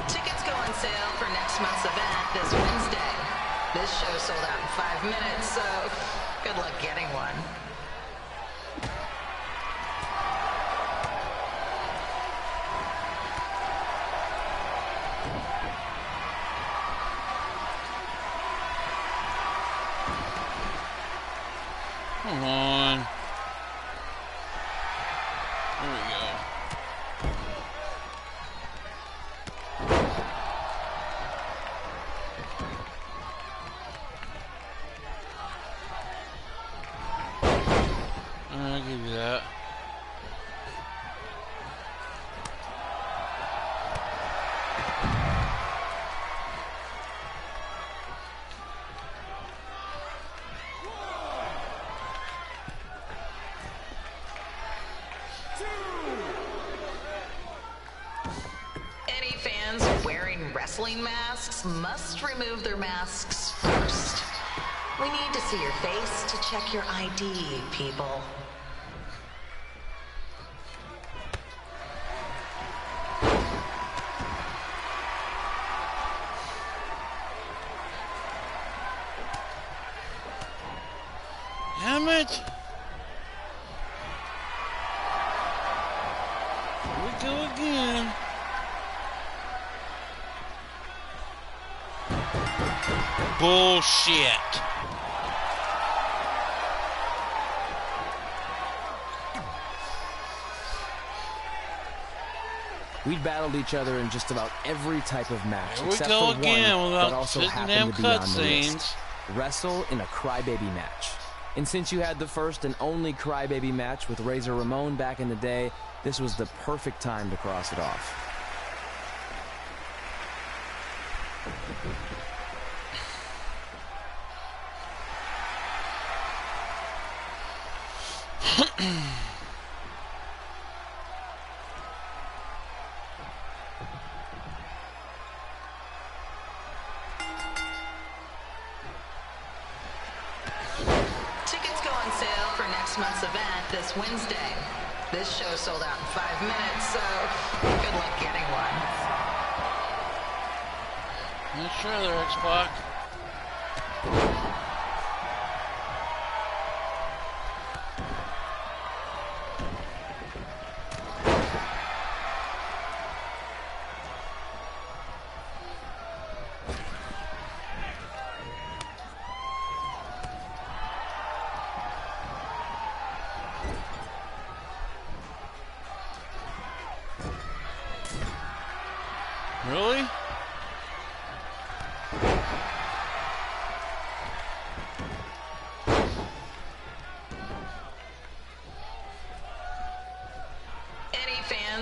Speaker 8: Tickets go on sale for next month's event this Wednesday. This show sold out in 5 minutes, so good luck getting one.
Speaker 1: Come on. There we go. I'll give you that.
Speaker 8: Any fans wearing wrestling masks must remove their masks first. We need to see your face to check your ID, people.
Speaker 1: Damn it! Here we go again. Bullshit.
Speaker 7: We'd battled each other in just about every type of match,
Speaker 1: Here we
Speaker 7: except
Speaker 1: go
Speaker 7: for
Speaker 1: again
Speaker 7: one
Speaker 1: without
Speaker 7: that also
Speaker 1: fitting
Speaker 7: happened
Speaker 1: damn
Speaker 7: to be on the
Speaker 1: cutscenes.
Speaker 7: list. Wrestle in a crybaby match. And since you had the first and only crybaby match with Razor Ramon back in the day, this was the perfect time to cross it off.
Speaker 8: Tickets go on sale for next month's event this Wednesday. This show sold out in 5 minutes, so good luck getting one.
Speaker 1: Not sure there, X-Pac.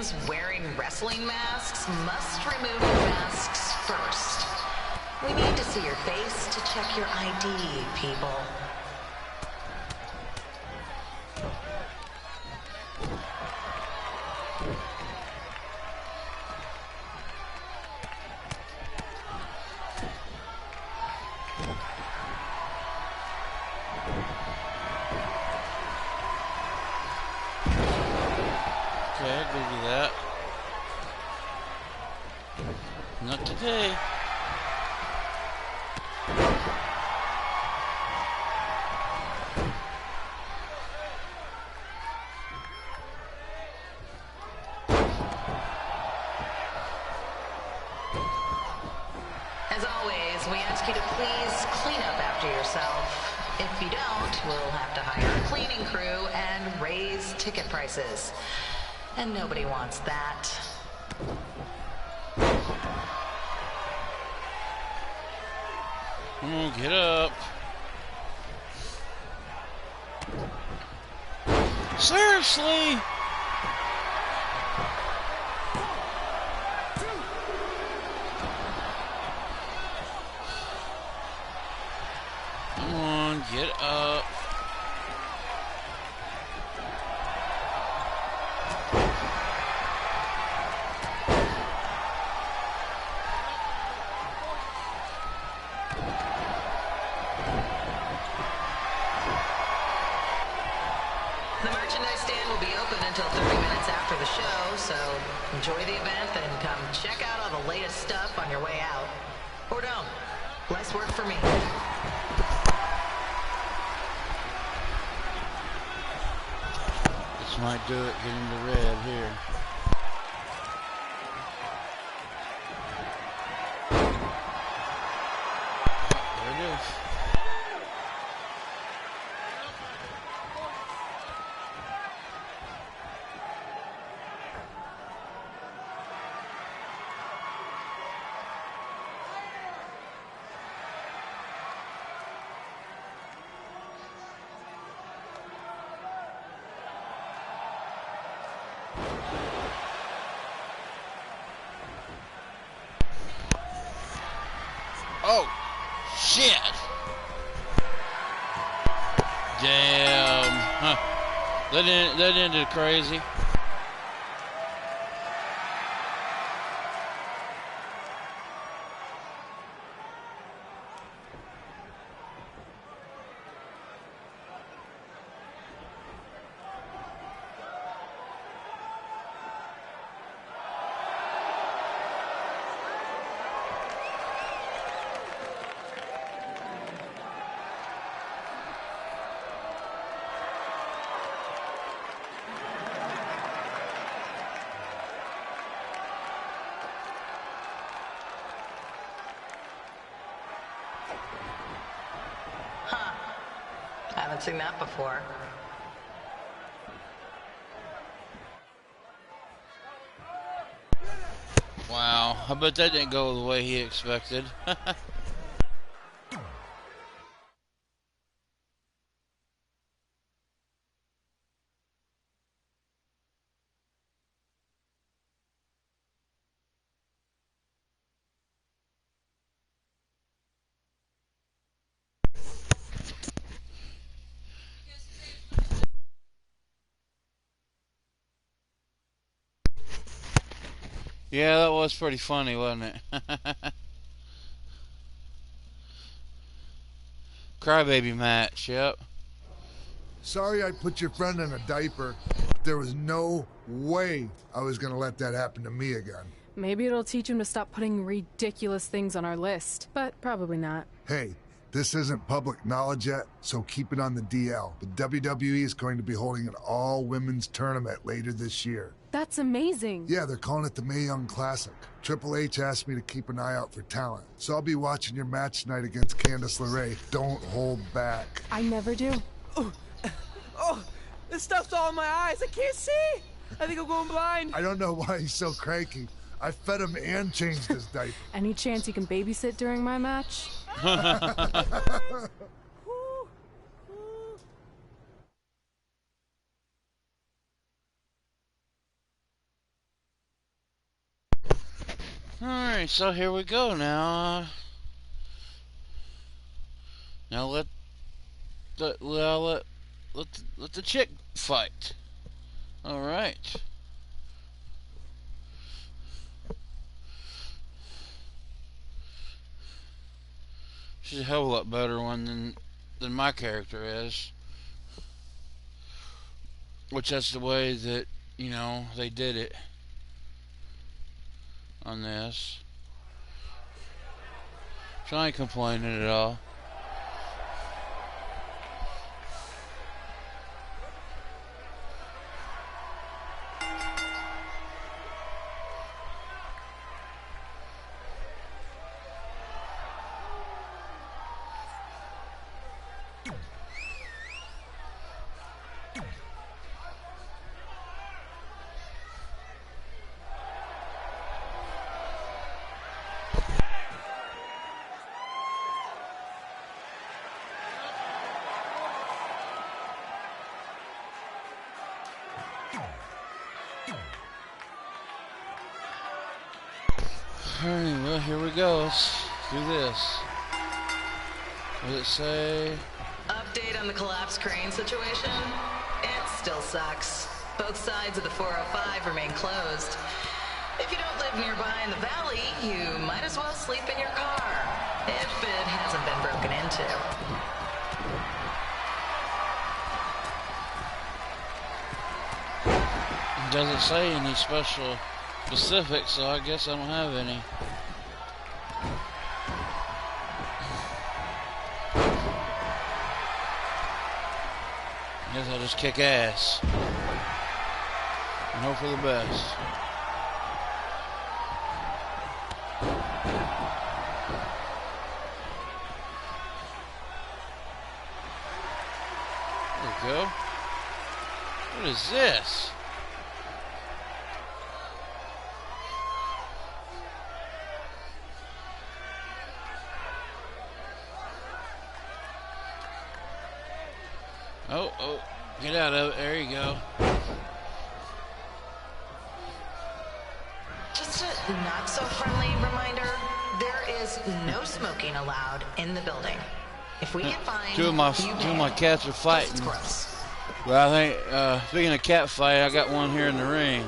Speaker 15: fans wearing wrestling masks must remove your masks first. We need to see your face to check your ID, people.
Speaker 1: Okay, I'll give you that. Not today.
Speaker 15: As always, we ask you to please clean up after yourself. If you don't, we'll have to hire a cleaning crew and raise ticket prices. And nobody wants that.
Speaker 1: Come on, get up. Seriously? Come on, get up.
Speaker 15: The merchandise stand will be open until 30 minutes after the show, so enjoy the event and come check out all the latest stuff on your way out. Or don't. Less work for me.
Speaker 1: This might do it, get into red here. There it is. Oh, shit. Damn. Huh. That ended crazy.
Speaker 15: Haven't seen that before.
Speaker 1: Wow, I bet that didn't go the way he expected. Yeah, that was pretty funny, wasn't it? Crybaby match, yep.
Speaker 10: Sorry I put your friend in a diaper. There was no way I was gonna let that happen to me again.
Speaker 6: Maybe it'll teach him to stop putting ridiculous things on our list, but probably not.
Speaker 10: Hey, this isn't public knowledge yet, so keep it on the DL. But WWE is going to be holding an all-women's tournament later this year.
Speaker 6: That's amazing.
Speaker 10: Yeah, they're calling it the Mae Young Classic. Triple H asked me to keep an eye out for talent, so I'll be watching your match tonight against Candice LeRae. Don't hold back.
Speaker 6: I never do.
Speaker 7: Oh, this stuff's all in my eyes. I can't see. I think I'm going blind.
Speaker 10: I don't know why he's so cranky. I fed him and changed his diaper.
Speaker 6: Any chance you can babysit during my match?
Speaker 1: Alright, so here we go now. Now let the chick fight. Alright. She's a hell of a lot better one than my character is. Which that's the way that, you know, they did it on this. So I ain't complaining at all. Alright, well, here we go. Let's do this. What does it say?
Speaker 15: Update on the collapsed crane situation? It still sucks. Both sides of the 405 remain closed. If you don't live nearby in the valley, you might as well sleep in your car, if it hasn't been broken into.
Speaker 1: It doesn't say any special specifics, so I guess I don't have any. I guess I'll just kick ass and hope for the best. There we go. What is this? Oh, get out of it. There you go.
Speaker 15: Just a not-so-friendly reminder, there is no smoking allowed in the building. If we get fined,
Speaker 1: Two of my cats are fighting. Well, I think, speaking of cat fight, I got one here in the ring.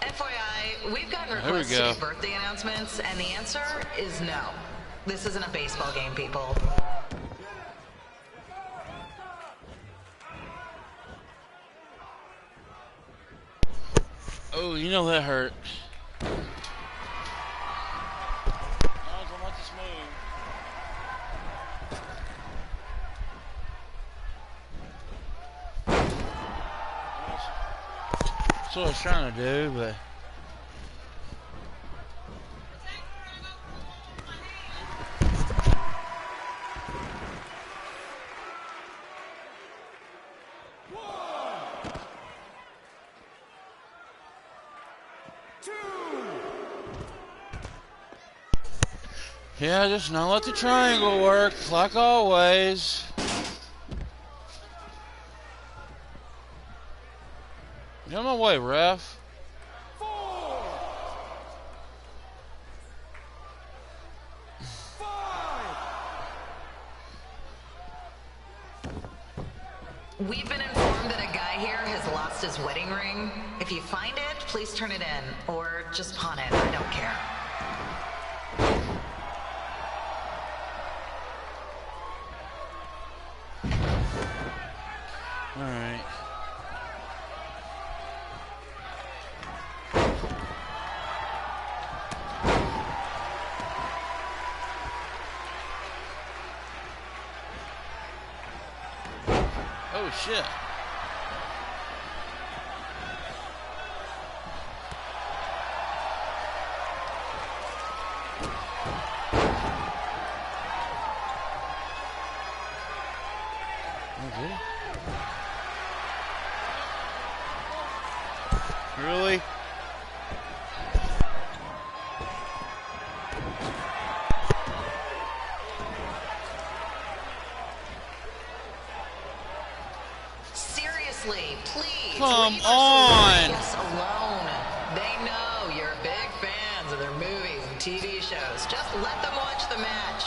Speaker 15: FYI, we've gotten
Speaker 1: There we
Speaker 15: requests to
Speaker 1: go.
Speaker 15: get birthday announcements, and the answer is no. This isn't a baseball game, people.
Speaker 1: Oh, you know that hurt. That's what I was trying to do, but yeah, just not let the triangle work, like always. Get out of my way, ref.
Speaker 15: We've been informed that a guy here has lost his wedding ring. If you find it, please turn it in, or just pawn it. I don't care.
Speaker 1: All right. shit. Okay. Really?
Speaker 15: Seriously, please.
Speaker 1: Come
Speaker 15: leave
Speaker 1: on.
Speaker 15: us alone. They know you're big fans of their movies and TV shows. Just let them watch the match.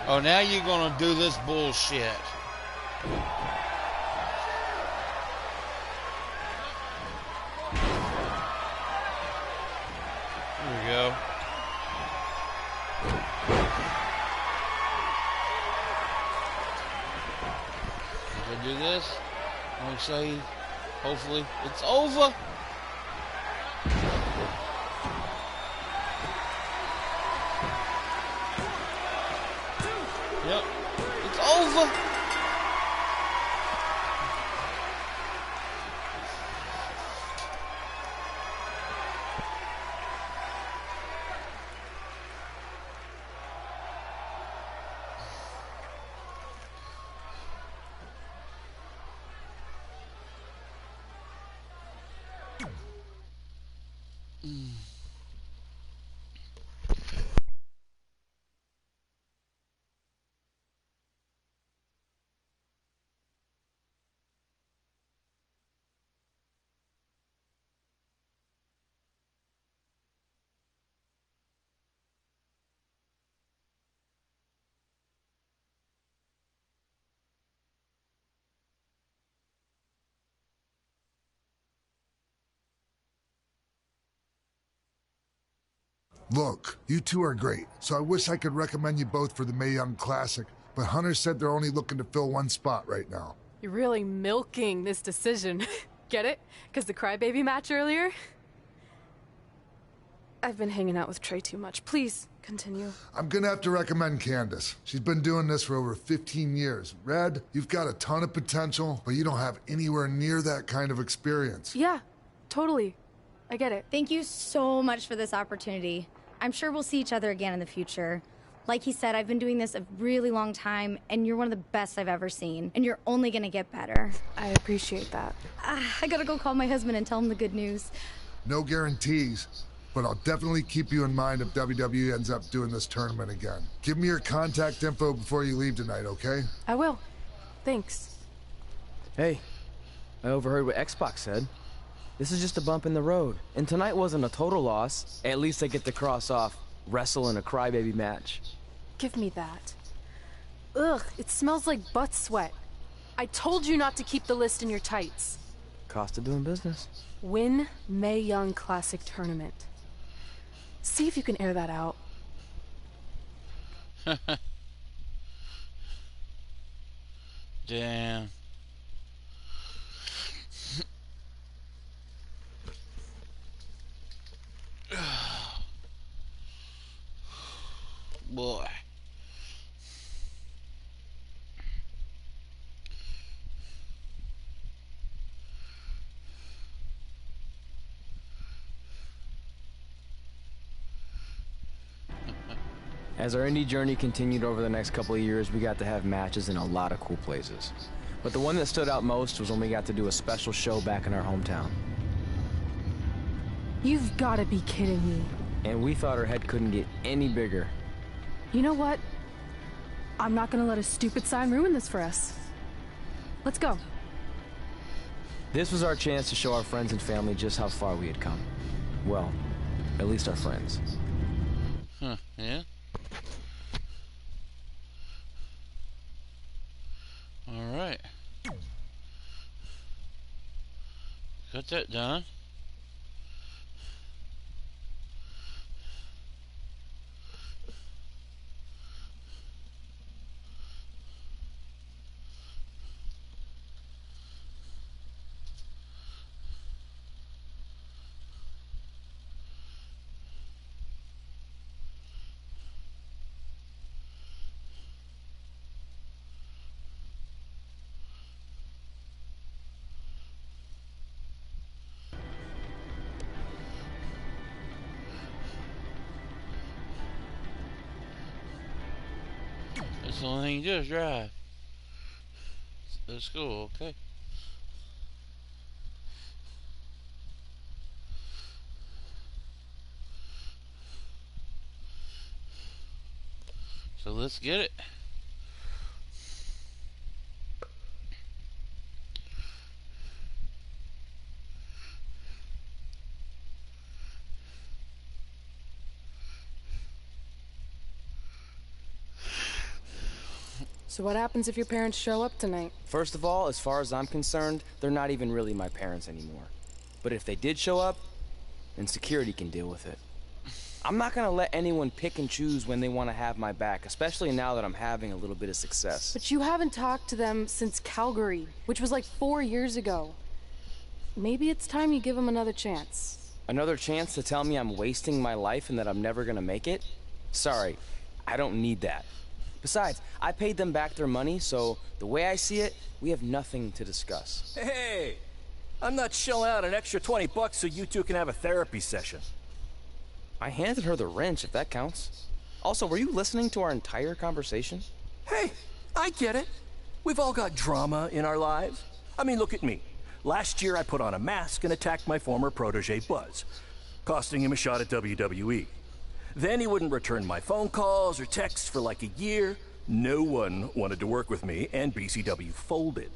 Speaker 1: Oh, now you're gonna do this bullshit. There we go. If I do this, I'm gonna say, hopefully, it's over. Yep, it's over.
Speaker 10: Look, you two are great, so I wish I could recommend you both for the Mae Young Classic, but Hunter said they're only looking to fill one spot right now.
Speaker 6: You're really milking this decision. Get it? Because the crybaby match earlier? I've been hanging out with Trey too much. Please, continue.
Speaker 10: I'm gonna have to recommend Candace. She's been doing this for over 15 years. Red, you've got a ton of potential, but you don't have anywhere near that kind of experience.
Speaker 6: Yeah, totally. I get it.
Speaker 16: Thank you so much for this opportunity. I'm sure we'll see each other again in the future. Like he said, I've been doing this a really long time, and you're one of the best I've ever seen. And you're only gonna get better.
Speaker 6: I appreciate that.
Speaker 16: I gotta go call my husband and tell him the good news.
Speaker 10: No guarantees, but I'll definitely keep you in mind if WWE ends up doing this tournament again. Give me your contact info before you leave tonight, okay?
Speaker 6: I will. Thanks.
Speaker 7: Hey, I overheard what Xbox said. This is just a bump in the road. And tonight wasn't a total loss. At least I get to cross off wrestle in a crybaby match.
Speaker 6: Give me that. Ugh, it smells like butt sweat. I told you not to keep the list in your tights.
Speaker 7: Cost of doing business.
Speaker 6: Win Mae Young Classic Tournament. See if you can air that out.
Speaker 1: Damn. Boy.
Speaker 7: As our indie journey continued over the next couple of years, we got to have matches in a lot of cool places. But the one that stood out most was when we got to do a special show back in our hometown.
Speaker 6: You've got to be kidding me.
Speaker 7: And we thought our head couldn't get any bigger.
Speaker 6: You know what? I'm not gonna let a stupid sign ruin this for us. Let's go.
Speaker 7: This was our chance to show our friends and family just how far we had come. Well, at least our friends.
Speaker 1: Huh, yeah? Alright. Got that done. That's the only thing you do is drive. That's cool, okay. So let's get it.
Speaker 6: So what happens if your parents show up tonight?
Speaker 7: First of all, as far as I'm concerned, they're not even really my parents anymore. But if they did show up, then security can deal with it. I'm not gonna let anyone pick and choose when they want to have my back, especially now that I'm having a little bit of success.
Speaker 6: But you haven't talked to them since Calgary, which was like 4 years ago. Maybe it's time you give them another chance.
Speaker 7: Another chance to tell me I'm wasting my life and that I'm never gonna make it? Sorry, I don't need that. Besides, I paid them back their money, so the way I see it, we have nothing to discuss.
Speaker 17: Hey, I'm not shelling out an extra $20 so you two can have a therapy session.
Speaker 7: I handed her the wrench, if that counts. Also, were you listening to our entire conversation?
Speaker 17: Hey, I get it. We've all got drama in our lives. I mean, look at me. Last year I put on a mask and attacked my former protege Buzz, costing him a shot at WWE. Then he wouldn't return my phone calls or texts for like a year. No one wanted to work with me, and BCW folded.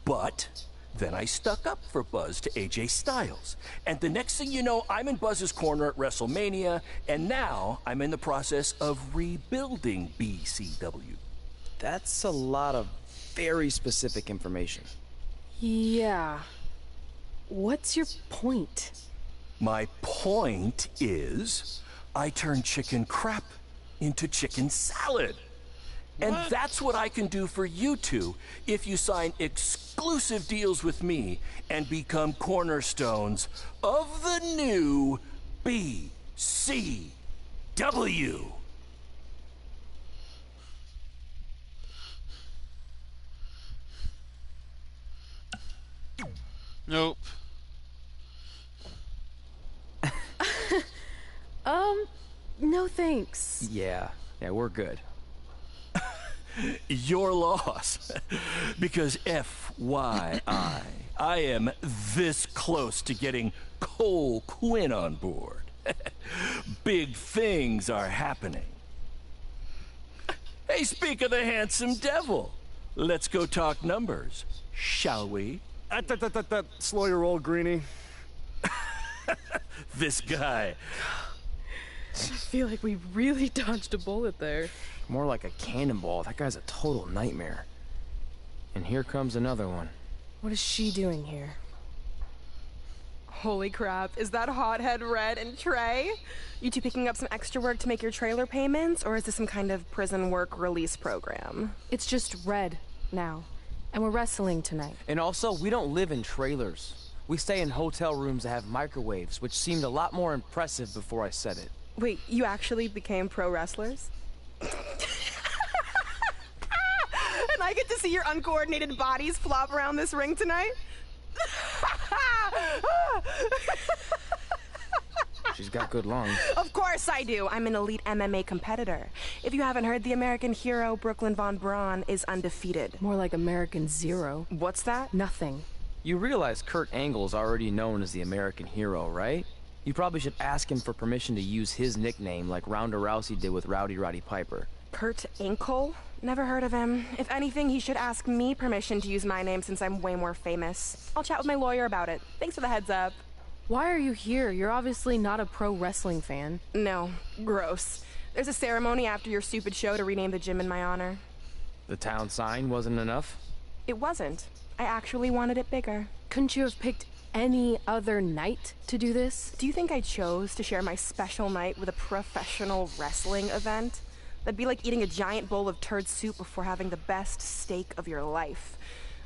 Speaker 17: But then I stuck up for Buzz to AJ Styles. And the next thing you know, I'm in Buzz's corner at WrestleMania, and now I'm in the process of rebuilding BCW.
Speaker 7: That's a lot of very specific information.
Speaker 6: Yeah. What's your point?
Speaker 17: My point is, I turned chicken crap into chicken salad. And that's what I can do for you two if you sign exclusive deals with me and become cornerstones of the new BCW.
Speaker 1: Nope.
Speaker 6: No thanks.
Speaker 7: Yeah, we're good.
Speaker 17: Your loss. Because FYI, I am this close to getting Cole Quinn on board. Big things are happening. Hey, speak of the handsome devil. Let's go talk numbers, shall we?
Speaker 5: Slow your roll, Greenie.
Speaker 17: This guy.
Speaker 6: I feel like we really dodged a bullet there.
Speaker 7: More like a cannonball. That guy's a total nightmare. And here comes another one.
Speaker 6: What is she doing here?
Speaker 14: Holy crap, is that hothead Red and Trey? You two picking up some extra work to make your trailer payments, or is this some kind of prison work release program?
Speaker 6: It's just Red now, and we're wrestling tonight.
Speaker 7: And also, we don't live in trailers. We stay in hotel rooms that have microwaves, which seemed a lot more impressive before I said it.
Speaker 14: Wait, you actually became pro wrestlers? And I get to see your uncoordinated bodies flop around this ring tonight?
Speaker 7: She's got good lungs.
Speaker 14: Of course I do. I'm an elite MMA competitor. If you haven't heard, the American hero, Brooklyn Von Braun, is undefeated.
Speaker 6: More like American Zero.
Speaker 14: What's that?
Speaker 6: Nothing.
Speaker 7: You realize Kurt Angle's already known as the American hero, right? You probably should ask him for permission to use his nickname like Ronda Rousey did with Rowdy Roddy Piper.
Speaker 14: Kurt Angle? Never heard of him. If anything, he should ask me permission to use my name since I'm way more famous. I'll chat with my lawyer about it. Thanks for the heads up.
Speaker 6: Why are you here? You're obviously not a pro wrestling fan.
Speaker 14: No. Gross. There's a ceremony after your stupid show to rename the gym in my honor.
Speaker 7: The town sign wasn't enough?
Speaker 14: It wasn't. I actually wanted it bigger.
Speaker 6: Couldn't you have picked any other night to do this?
Speaker 14: Do you think I chose to share my special night with a professional wrestling event? That'd be like eating a giant bowl of turd soup before having the best steak of your life.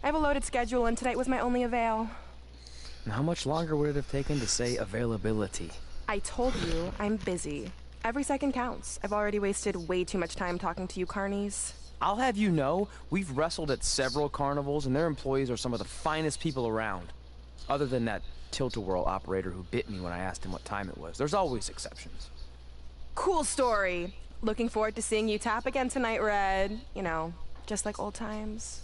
Speaker 14: I have a loaded schedule, and tonight was my only avail.
Speaker 7: And how much longer would it have taken to say availability?
Speaker 14: I told you, I'm busy. Every second counts. I've already wasted way too much time talking to you carnies.
Speaker 7: I'll have you know, we've wrestled at several carnivals, and their employees are some of the finest people around. Other than that tilt-a-whirl operator who bit me when I asked him what time it was. There's always exceptions.
Speaker 14: Cool story. Looking forward to seeing you tap again tonight, Red. You know, just like old times.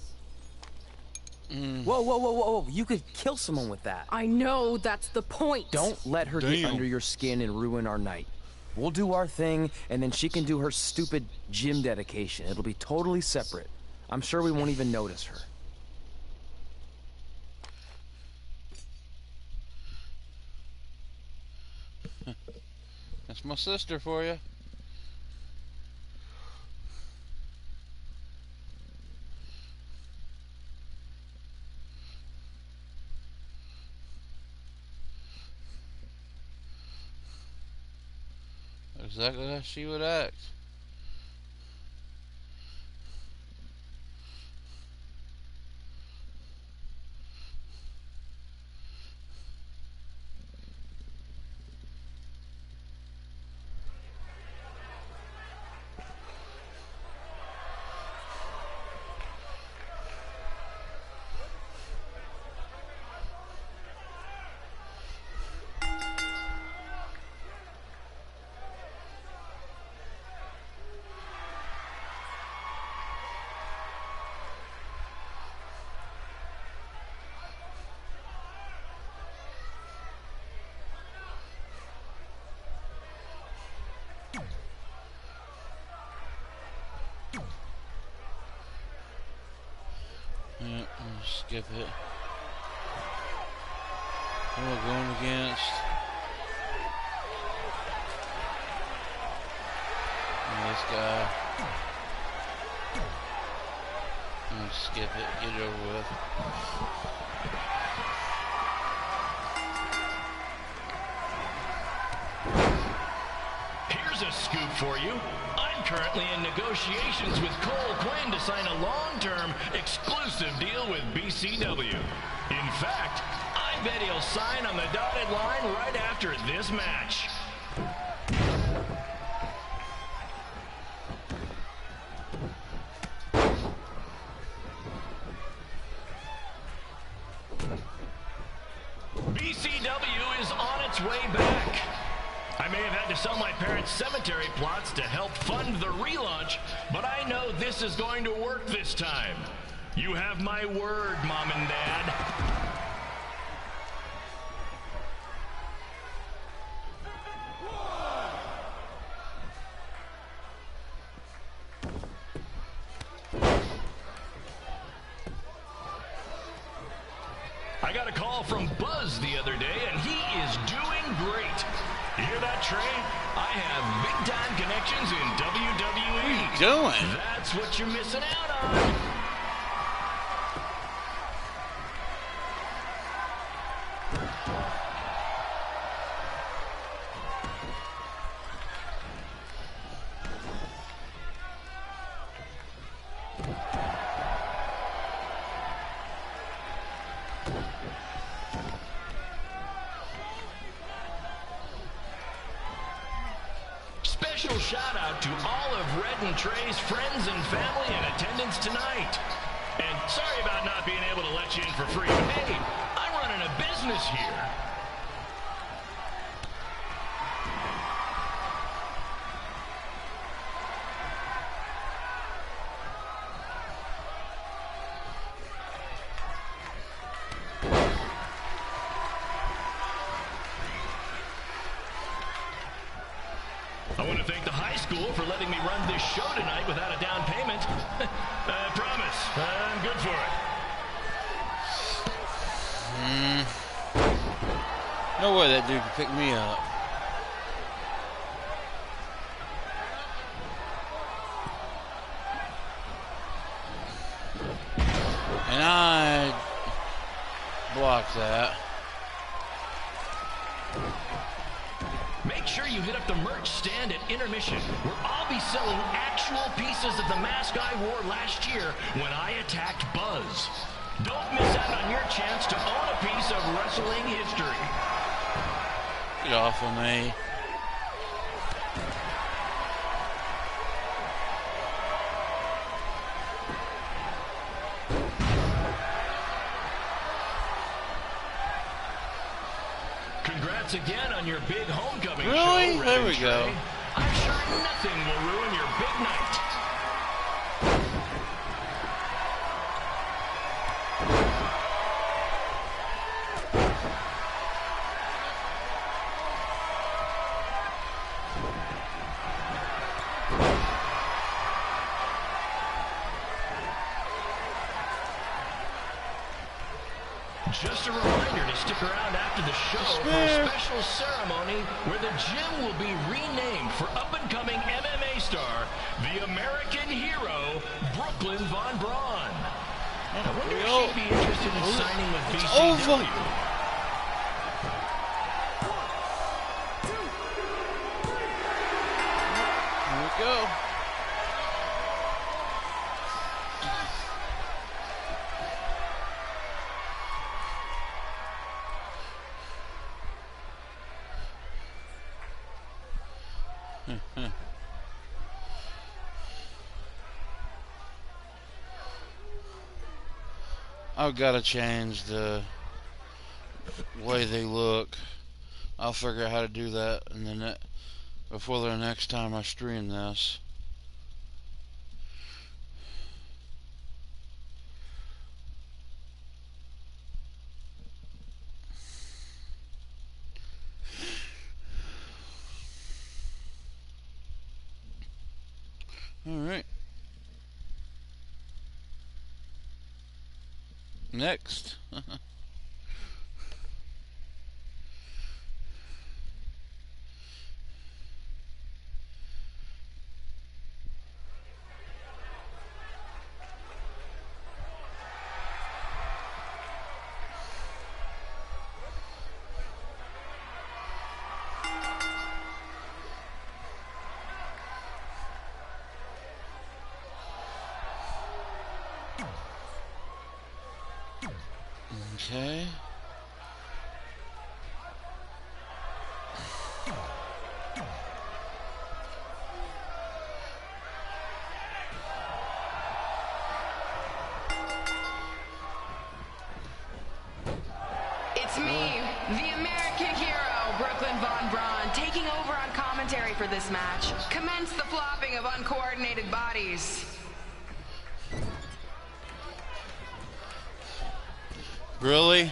Speaker 7: Whoa, whoa, whoa, whoa, whoa. You could kill someone with that.
Speaker 6: I know, that's the point.
Speaker 7: Don't let her get under your skin and ruin our night. We'll do our thing, and then she can do her stupid gym dedication. It'll be totally separate. I'm sure we won't even notice her.
Speaker 1: That's my sister for you. Exactly how she would act. Yeah, I'll skip it. Who am I going against? This guy. I'm gonna skip it, get it over with.
Speaker 18: Here's a scoop for you. I'm currently in negotiations with Cole Quinn to sign a long-term exclusive deal with BCW. In fact, I bet he'll sign on the dotted line right after this match. BCW is on its way back. I may have had to sell my parents' cemetery plots to help fund the relaunch, but I know this is going to work this time. You have my word, Mom and Dad. I got a call from Buzz the other day, and he is doing great. You hear that, Trey? I have big-time connections in WWE.
Speaker 1: What are you doing?
Speaker 18: That's what you're missing out on. Special shout out to all of Red and Trey's friends and family in attendance tonight. And sorry about not being able to let you in for free, but hey, I'm running a business here. I want to thank the high school for letting me run this show tonight without a down payment. I promise, I'm good for it.
Speaker 1: No way that dude can pick me up. And I blocked that.
Speaker 18: Make sure you hit up the merch stand at intermission, where I'll be selling actual pieces of the mask I wore last year when I attacked Buzz. Don't miss out on your chance to own a piece of wrestling history.
Speaker 1: Get off of me.
Speaker 18: Congrats again on your big homecoming
Speaker 1: Really?
Speaker 18: show,
Speaker 1: There
Speaker 18: Red
Speaker 1: we
Speaker 18: and
Speaker 1: go.
Speaker 18: Trey. I'm sure nothing will ruin your big night. Just a reminder to stick around after the show for a special ceremony where the gym will be renamed for up-and-coming MMA star, the American hero, Brooklyn Von Braun. I wonder if she'd be interested in signing with BCW.
Speaker 1: Here we go. I've got to change the way they look. I'll figure out how to do that before the next time I stream this. All right. Next. Okay.
Speaker 14: It's me, the American hero, Brooklyn Von Braun, taking over on commentary for this match. Commence the flopping of uncoordinated bodies.
Speaker 1: Really?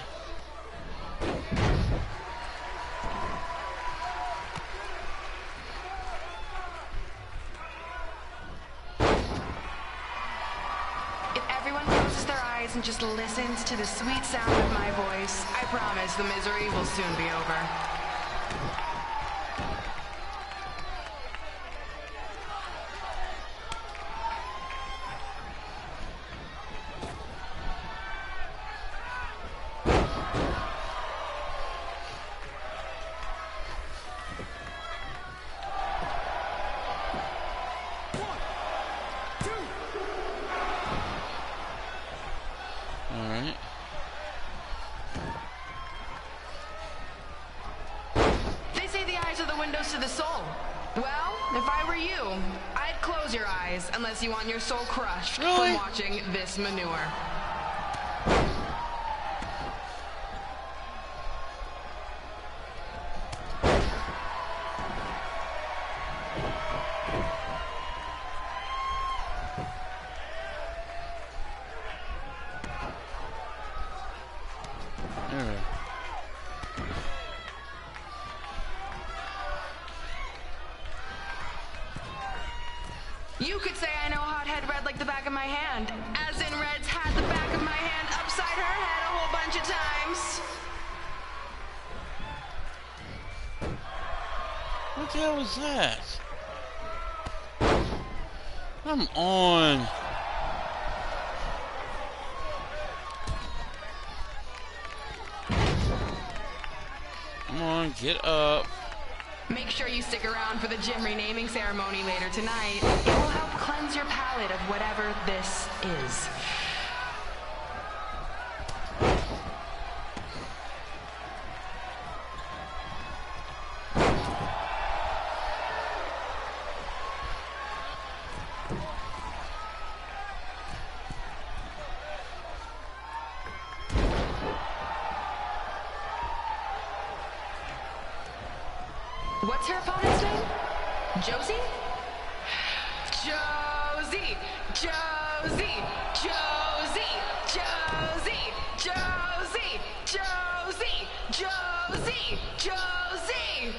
Speaker 14: If everyone closes their eyes and just listens to the sweet sound of my voice, I promise the misery will soon be over. To the soul. Well, if I were you, I'd close your eyes unless you want your soul crushed from watching this manure. You could say I know hothead red like the back of my hand, as in Red's had the back of my hand upside her head a whole bunch of times.
Speaker 1: What the hell was that? Come on. Come on, get up.
Speaker 14: Make sure you stick around for the gym renaming ceremony later tonight. It will help cleanse your palate of whatever this is. What's her opponent's name?
Speaker 15: Josie? Josie! Josie! Josie! Josie! Josie! Josie! Josie! Josie!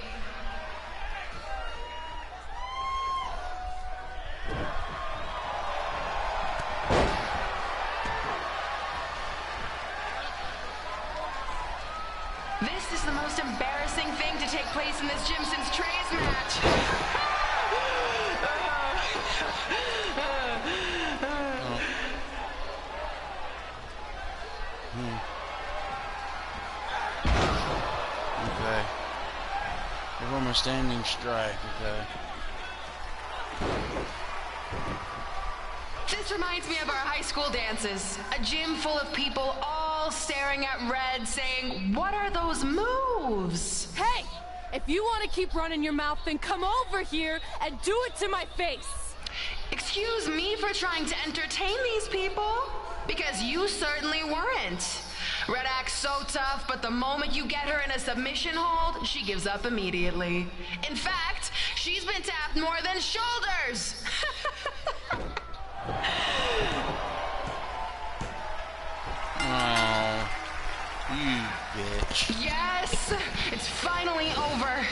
Speaker 15: This is the most embarrassing thing to take place in this gym since Trey's match.
Speaker 1: Okay. Perform a standing strike, okay.
Speaker 15: This reminds me of our high school dances. A gym full of people all staring at Red saying, "What are those moves?"
Speaker 6: Hey! If you want to keep running your mouth, then come over here and do it to my face!
Speaker 15: Excuse me for trying to entertain these people? Because you certainly weren't. Red acts so tough, but the moment you get her in a submission hold, she gives up immediately. In fact, she's been tapped more than shoulders!
Speaker 1: Oh, you bitch.
Speaker 15: Yes! It's finally over.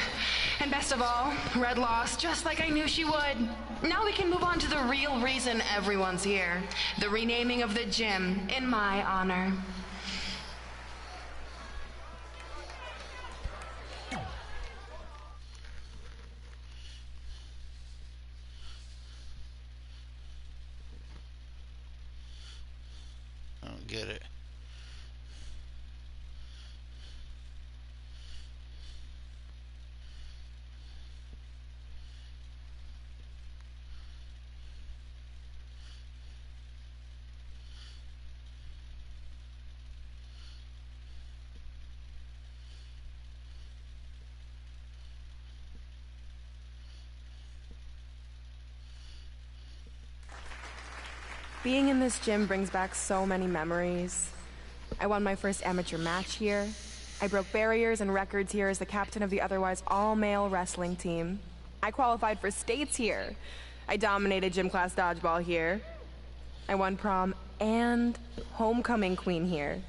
Speaker 15: And best of all, Red lost just like I knew she would. Now we can move on to the real reason everyone's here. The renaming of the gym in my honor.
Speaker 1: I don't get it.
Speaker 14: Being in this gym brings back so many memories. I won my first amateur match here. I broke barriers and records here as the captain of the otherwise all-male wrestling team. I qualified for states here. I dominated gym class dodgeball here. I won prom and homecoming queen here.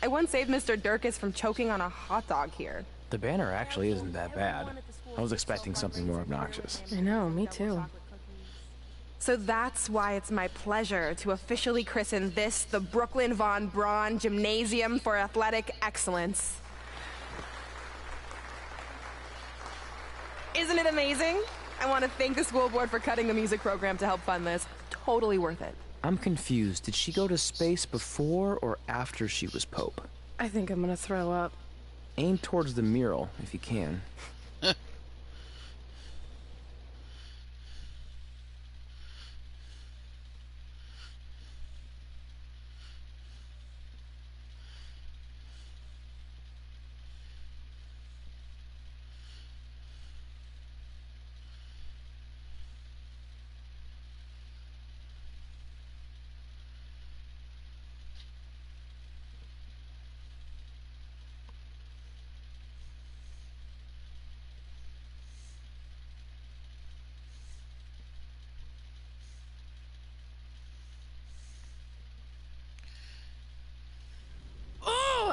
Speaker 14: I once saved Mr. Durkis from choking on a hot dog here.
Speaker 7: The banner actually isn't that bad. I was expecting something more obnoxious.
Speaker 14: I know, me too. So that's why it's my pleasure to officially christen this the Brooklyn Von Braun Gymnasium for Athletic Excellence. Isn't it amazing? I want to thank the school board for cutting the music program to help fund this. Totally worth it.
Speaker 7: I'm confused. Did she go to space before or after she was Pope?
Speaker 14: I think I'm gonna throw up.
Speaker 7: Aim towards the mural, if you can.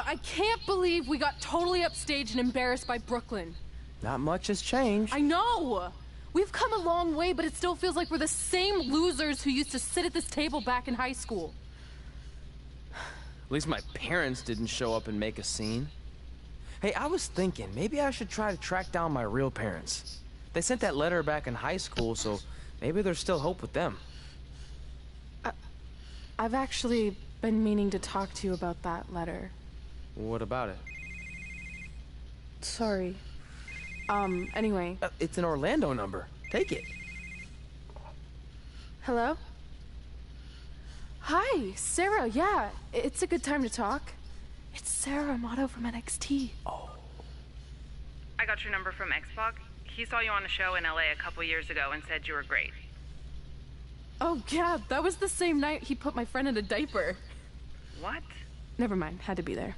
Speaker 6: I can't believe we got totally upstaged and embarrassed by Brooklyn.
Speaker 7: Not much has changed.
Speaker 6: I know! We've come a long way, but it still feels like we're the same losers who used to sit at this table back in high school.
Speaker 7: At least my parents didn't show up and make a scene. Hey, I was thinking, maybe I should try to track down my real parents. They sent that letter back in high school, so maybe there's still hope with them.
Speaker 14: I've actually been meaning to talk to you about that letter.
Speaker 7: What about it?
Speaker 14: Sorry. Anyway.
Speaker 7: It's an Orlando number. Take it.
Speaker 14: Hello? Hi, Sarah, yeah. It's a good time to talk. It's Sarah Amato from NXT.
Speaker 7: Oh.
Speaker 19: I got your number from Xbox. He saw you on a show in LA a couple years ago and said you were great.
Speaker 6: Oh, yeah, that was the same night he put my friend in a diaper.
Speaker 19: What?
Speaker 14: Never mind, had to be there.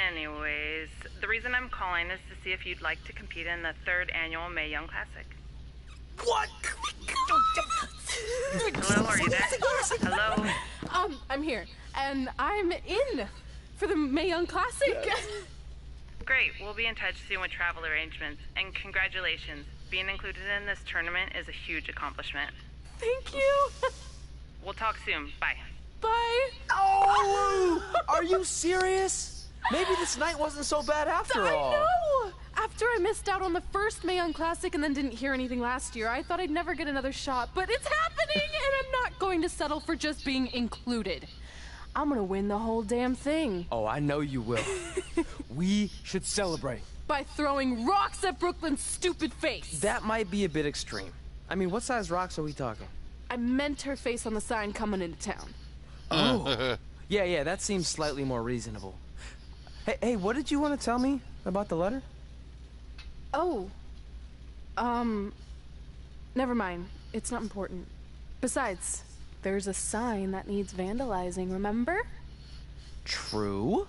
Speaker 19: Anyways, the reason I'm calling is to see if you'd like to compete in the 3rd annual Mae Young Classic.
Speaker 7: What?
Speaker 19: Hello, are you there? Hello?
Speaker 6: I'm here, and I'm in for the Mae Young Classic.
Speaker 19: Great, we'll be in touch soon with travel arrangements, and congratulations. Being included in this tournament is a huge accomplishment.
Speaker 6: Thank you.
Speaker 19: We'll talk soon. Bye.
Speaker 6: Bye.
Speaker 7: Oh, are you serious? Maybe this night wasn't so bad after all.
Speaker 6: I know. After I missed out on the first Mae Young Classic and then didn't hear anything last year, I thought I'd never get another shot. But it's happening, and I'm not going to settle for just being included. I'm gonna win the whole damn thing.
Speaker 7: Oh, I know you will. We should celebrate.
Speaker 6: By throwing rocks at Brooklyn's stupid face.
Speaker 7: That might be a bit extreme. I mean, what size rocks are we talking?
Speaker 6: I meant her face on the sign coming into town.
Speaker 7: Oh. Yeah, that seems slightly more reasonable. Hey, what did you want to tell me about the letter?
Speaker 6: Oh. Never mind. It's not important. Besides, there's a sign that needs vandalizing, remember?
Speaker 7: True.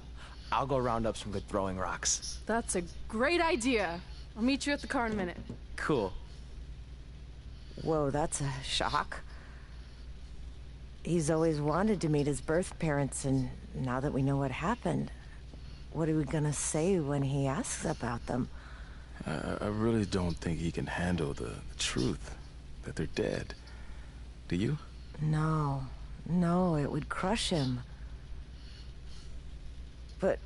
Speaker 7: I'll go round up some good throwing rocks.
Speaker 6: That's a great idea. I'll meet you at the car in a minute.
Speaker 7: Cool.
Speaker 20: Whoa, that's a shock. He's always wanted to meet his birth parents, and now that we know what happened, what are we gonna say when he asks about them?
Speaker 21: I really don't think he can handle the truth, that they're dead. Do you?
Speaker 20: No, it would crush him. But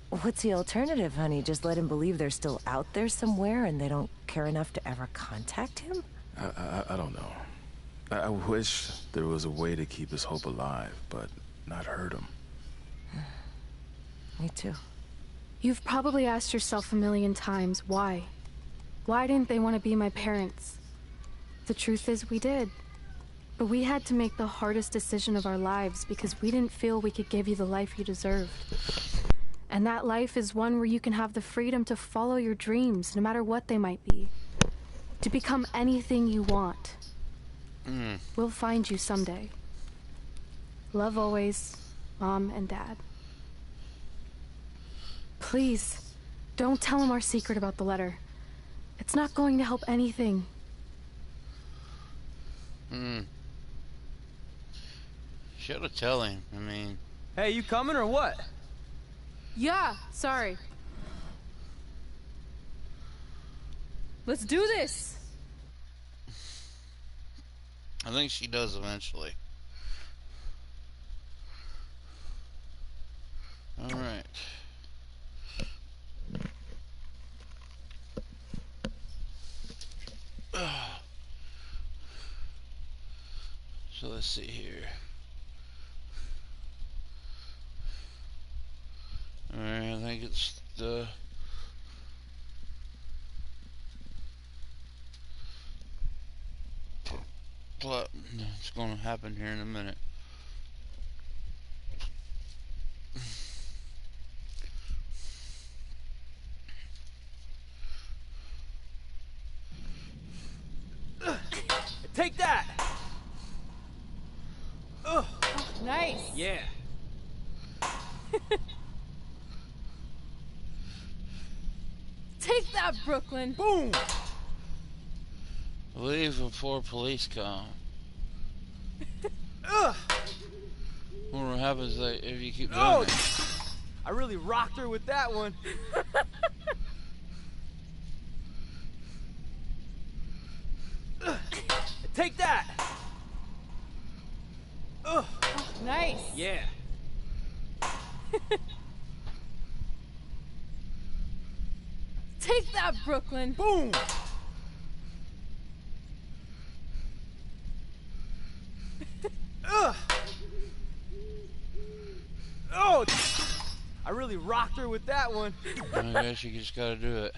Speaker 20: what's the alternative, honey? Just let him believe they're still out there somewhere and they don't care enough to ever contact him?
Speaker 21: I don't know. I wish there was a way to keep his hope alive, but not hurt him.
Speaker 20: Me too.
Speaker 6: You've probably asked yourself a million times, why? Why didn't they want to be my parents? The truth is, we did. But we had to make the hardest decision of our lives because we didn't feel we could give you the life you deserved. And that life is one where you can have the freedom to follow your dreams, no matter what they might be. To become anything you want. We'll find you someday. Love always, Mom and Dad. Please, don't tell him our secret about the letter. It's not going to help anything.
Speaker 1: Should have tell him, I mean...
Speaker 7: Hey, you coming or what?
Speaker 6: Yeah, sorry. Let's do this!
Speaker 1: I think she does eventually. Alright. So let's see here. Alright, I think it's the... plot. It's going to happen here in a minute.
Speaker 7: Take that!
Speaker 6: Oh, nice!
Speaker 7: Yeah.
Speaker 6: Take that, Brooklyn!
Speaker 7: Boom!
Speaker 1: Leave before police come. What happens if you keep doing it?
Speaker 7: I really rocked her with that one. Take that!
Speaker 6: Oh, nice!
Speaker 7: Yeah.
Speaker 6: Take that, Brooklyn!
Speaker 7: Boom! Oh! I really rocked her with that one.
Speaker 1: I guess you just gotta do it.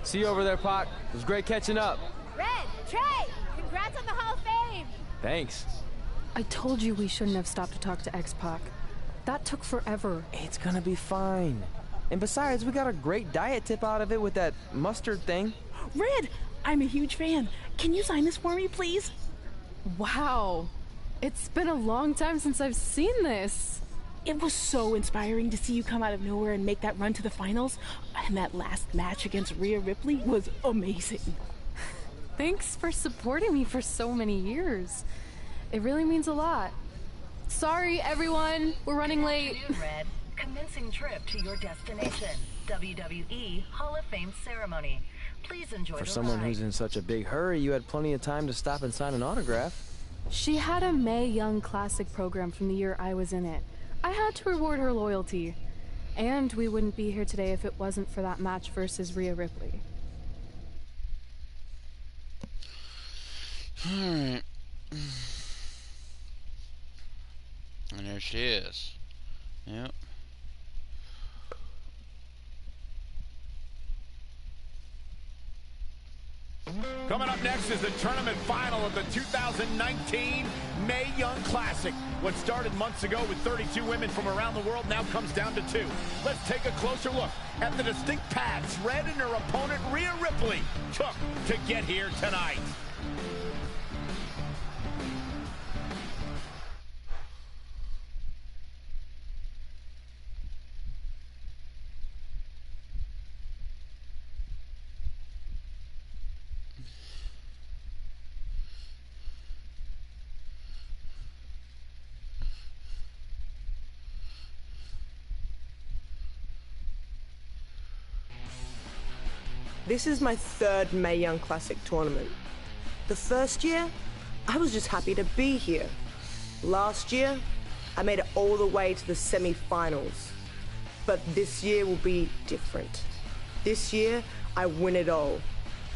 Speaker 7: See you over there, Pac. It was great catching up.
Speaker 4: Red, Trey, congrats on the Hall of Fame.
Speaker 7: Thanks.
Speaker 6: I told you we shouldn't have stopped to talk to X-Pac. That took forever.
Speaker 7: It's gonna be fine. And besides, we got a great diet tip out of it with that mustard thing.
Speaker 22: Red, I'm a huge fan. Can you sign this for me, please?
Speaker 6: Wow. It's been a long time since I've seen this.
Speaker 22: It was so inspiring to see you come out of nowhere and make that run to the finals. And that last match against Rhea Ripley was amazing.
Speaker 6: Thanks for supporting me for so many years. It really means a lot. Sorry, everyone. We're running late.
Speaker 15: Red. Commencing trip to your destination. WWE Hall of Fame ceremony. Please enjoy
Speaker 7: For
Speaker 15: the
Speaker 7: someone
Speaker 15: ride.
Speaker 7: who's in such a big hurry, you had plenty of time to stop and sign an autograph.
Speaker 6: She had a Mae Young Classic program from the year I was in it. I had to reward her loyalty. And we wouldn't be here today if it wasn't for that match versus Rhea Ripley.
Speaker 1: Alright. And there she is. Yep.
Speaker 23: Coming up next is the tournament final of the 2019 Mae Young Classic. What started months ago with 32 women from around the world now comes down to 2. Let's take a closer look at the distinct paths Red and her opponent Rhea Ripley took to get here tonight.
Speaker 24: This is my 3rd Mae Young Classic tournament. The first year, I was just happy to be here. Last year, I made it all the way to the semi-finals. But this year will be different. This year, I win it all.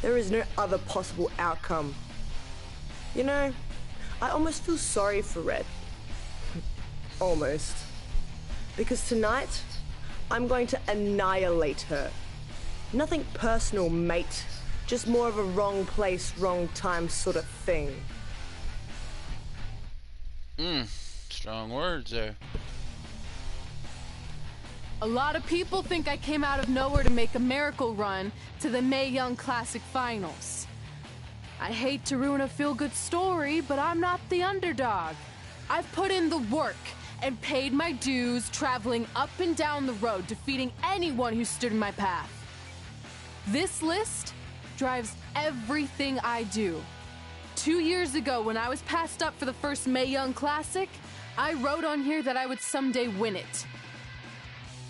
Speaker 24: There is no other possible outcome. You know, I almost feel sorry for Red. Almost. Because tonight, I'm going to annihilate her. Nothing personal, mate. Just more of a wrong place, wrong time sort of thing.
Speaker 1: Strong words there.
Speaker 6: A lot of people think I came out of nowhere to make a miracle run to the Mae Young Classic Finals. I hate to ruin a feel-good story, but I'm not the underdog. I've put in the work and paid my dues traveling up and down the road, defeating anyone who stood in my path. This list drives everything I do. 2 years ago, when I was passed up for the first Mae Young Classic, I wrote on here that I would someday win it.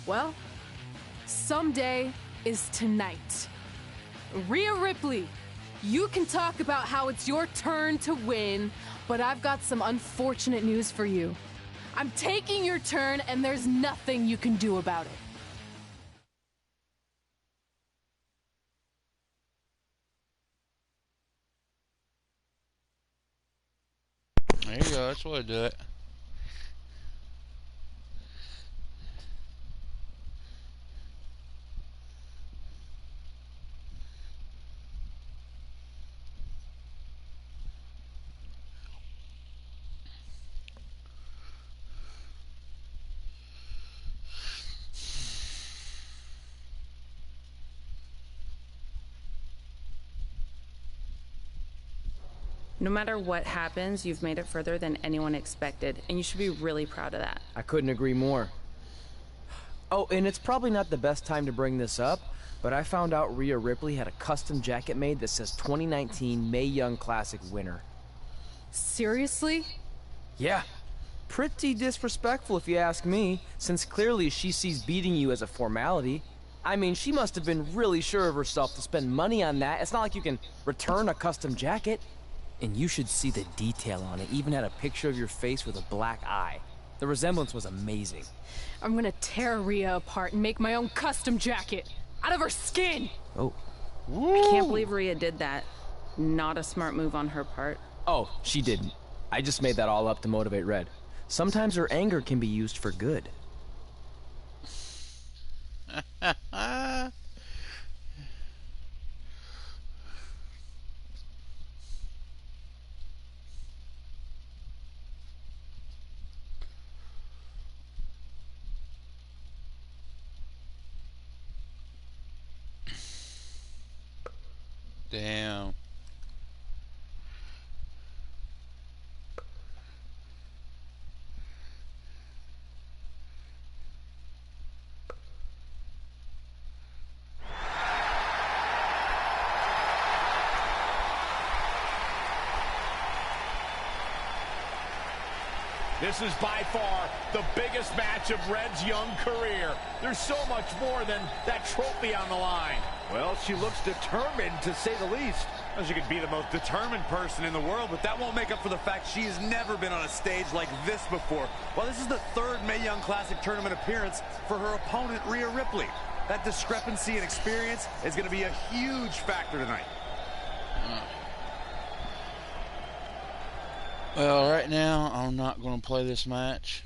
Speaker 6: Well, someday is tonight. Rhea Ripley, you can talk about how it's your turn to win, but I've got some unfortunate news for you. I'm taking your turn, and there's nothing you can do about it.
Speaker 1: There you go, that's what I do it.
Speaker 19: No matter what happens, you've made it further than anyone expected, and you should be really proud of that.
Speaker 7: I couldn't agree more. Oh, and it's probably not the best time to bring this up, but I found out Rhea Ripley had a custom jacket made that says 2019 Mae Young Classic winner.
Speaker 6: Seriously?
Speaker 7: Yeah. Pretty disrespectful if you ask me, since clearly she sees beating you as a formality. I mean, she must have been really sure of herself to spend money on that. It's not like you can return a custom jacket. And you should see the detail on it. Even had a picture of your face with a black eye. The resemblance was amazing.
Speaker 6: I'm gonna tear Rhea apart and make my own custom jacket out of her skin.
Speaker 7: Oh.
Speaker 19: I can't believe Rhea did that. Not a smart move on her part.
Speaker 7: Oh, she didn't. I just made that all up to motivate Red. Sometimes her anger can be used for good.
Speaker 1: Damn.
Speaker 23: This is by far the biggest match of Red's young career. There's so much more than that trophy on the line.
Speaker 2: Well, she looks determined, to say the least.
Speaker 23: Well, she could be the most determined person in the world, but that won't make up for the fact she has never been on a stage like this before. Well, this is the third Mae Young Classic tournament appearance for her opponent, Rhea Ripley. That discrepancy in experience is going to be a huge factor tonight.
Speaker 1: Well, right now, I'm not going to play this match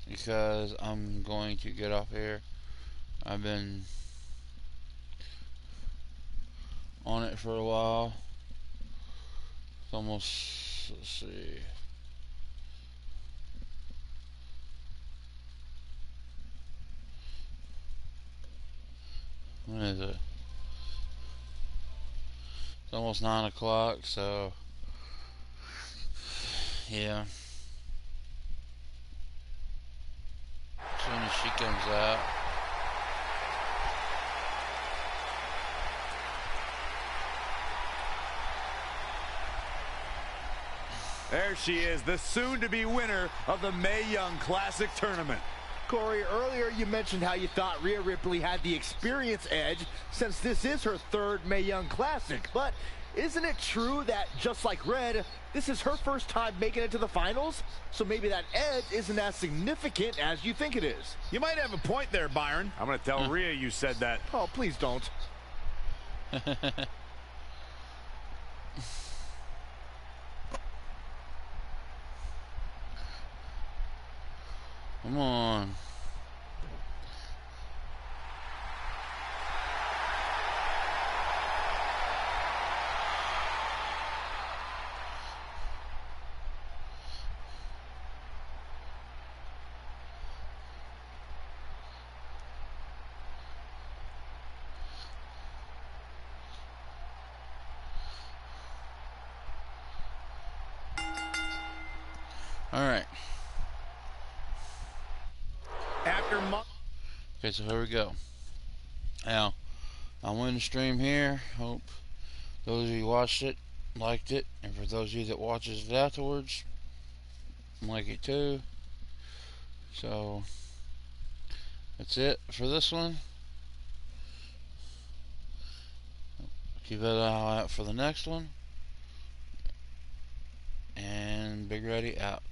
Speaker 1: because I'm going to get off here. I've been on it for a while. It's almost, let's see. When is it? It's almost 9 o'clock, so yeah. As soon as she comes out.
Speaker 23: There she is, the soon-to-be winner of the Mae Young Classic tournament.
Speaker 2: Corey, earlier you mentioned how you thought Rhea Ripley had the experience edge since this is her third Mae Young Classic. But isn't it true that, just like Red, this is her first time making it to the finals? So maybe that edge isn't as significant as you think it is.
Speaker 23: You might have a point there, Byron. I'm going to tell Rhea you said that.
Speaker 2: Oh, please don't.
Speaker 1: Come on. All right. Okay, so here we go. Now, I'm going to stream here. Hope those of you who watched it liked it, and for those of you that watches it afterwards, like it too. So that's it for this one. Keep an eye out for the next one. And Big Ready out.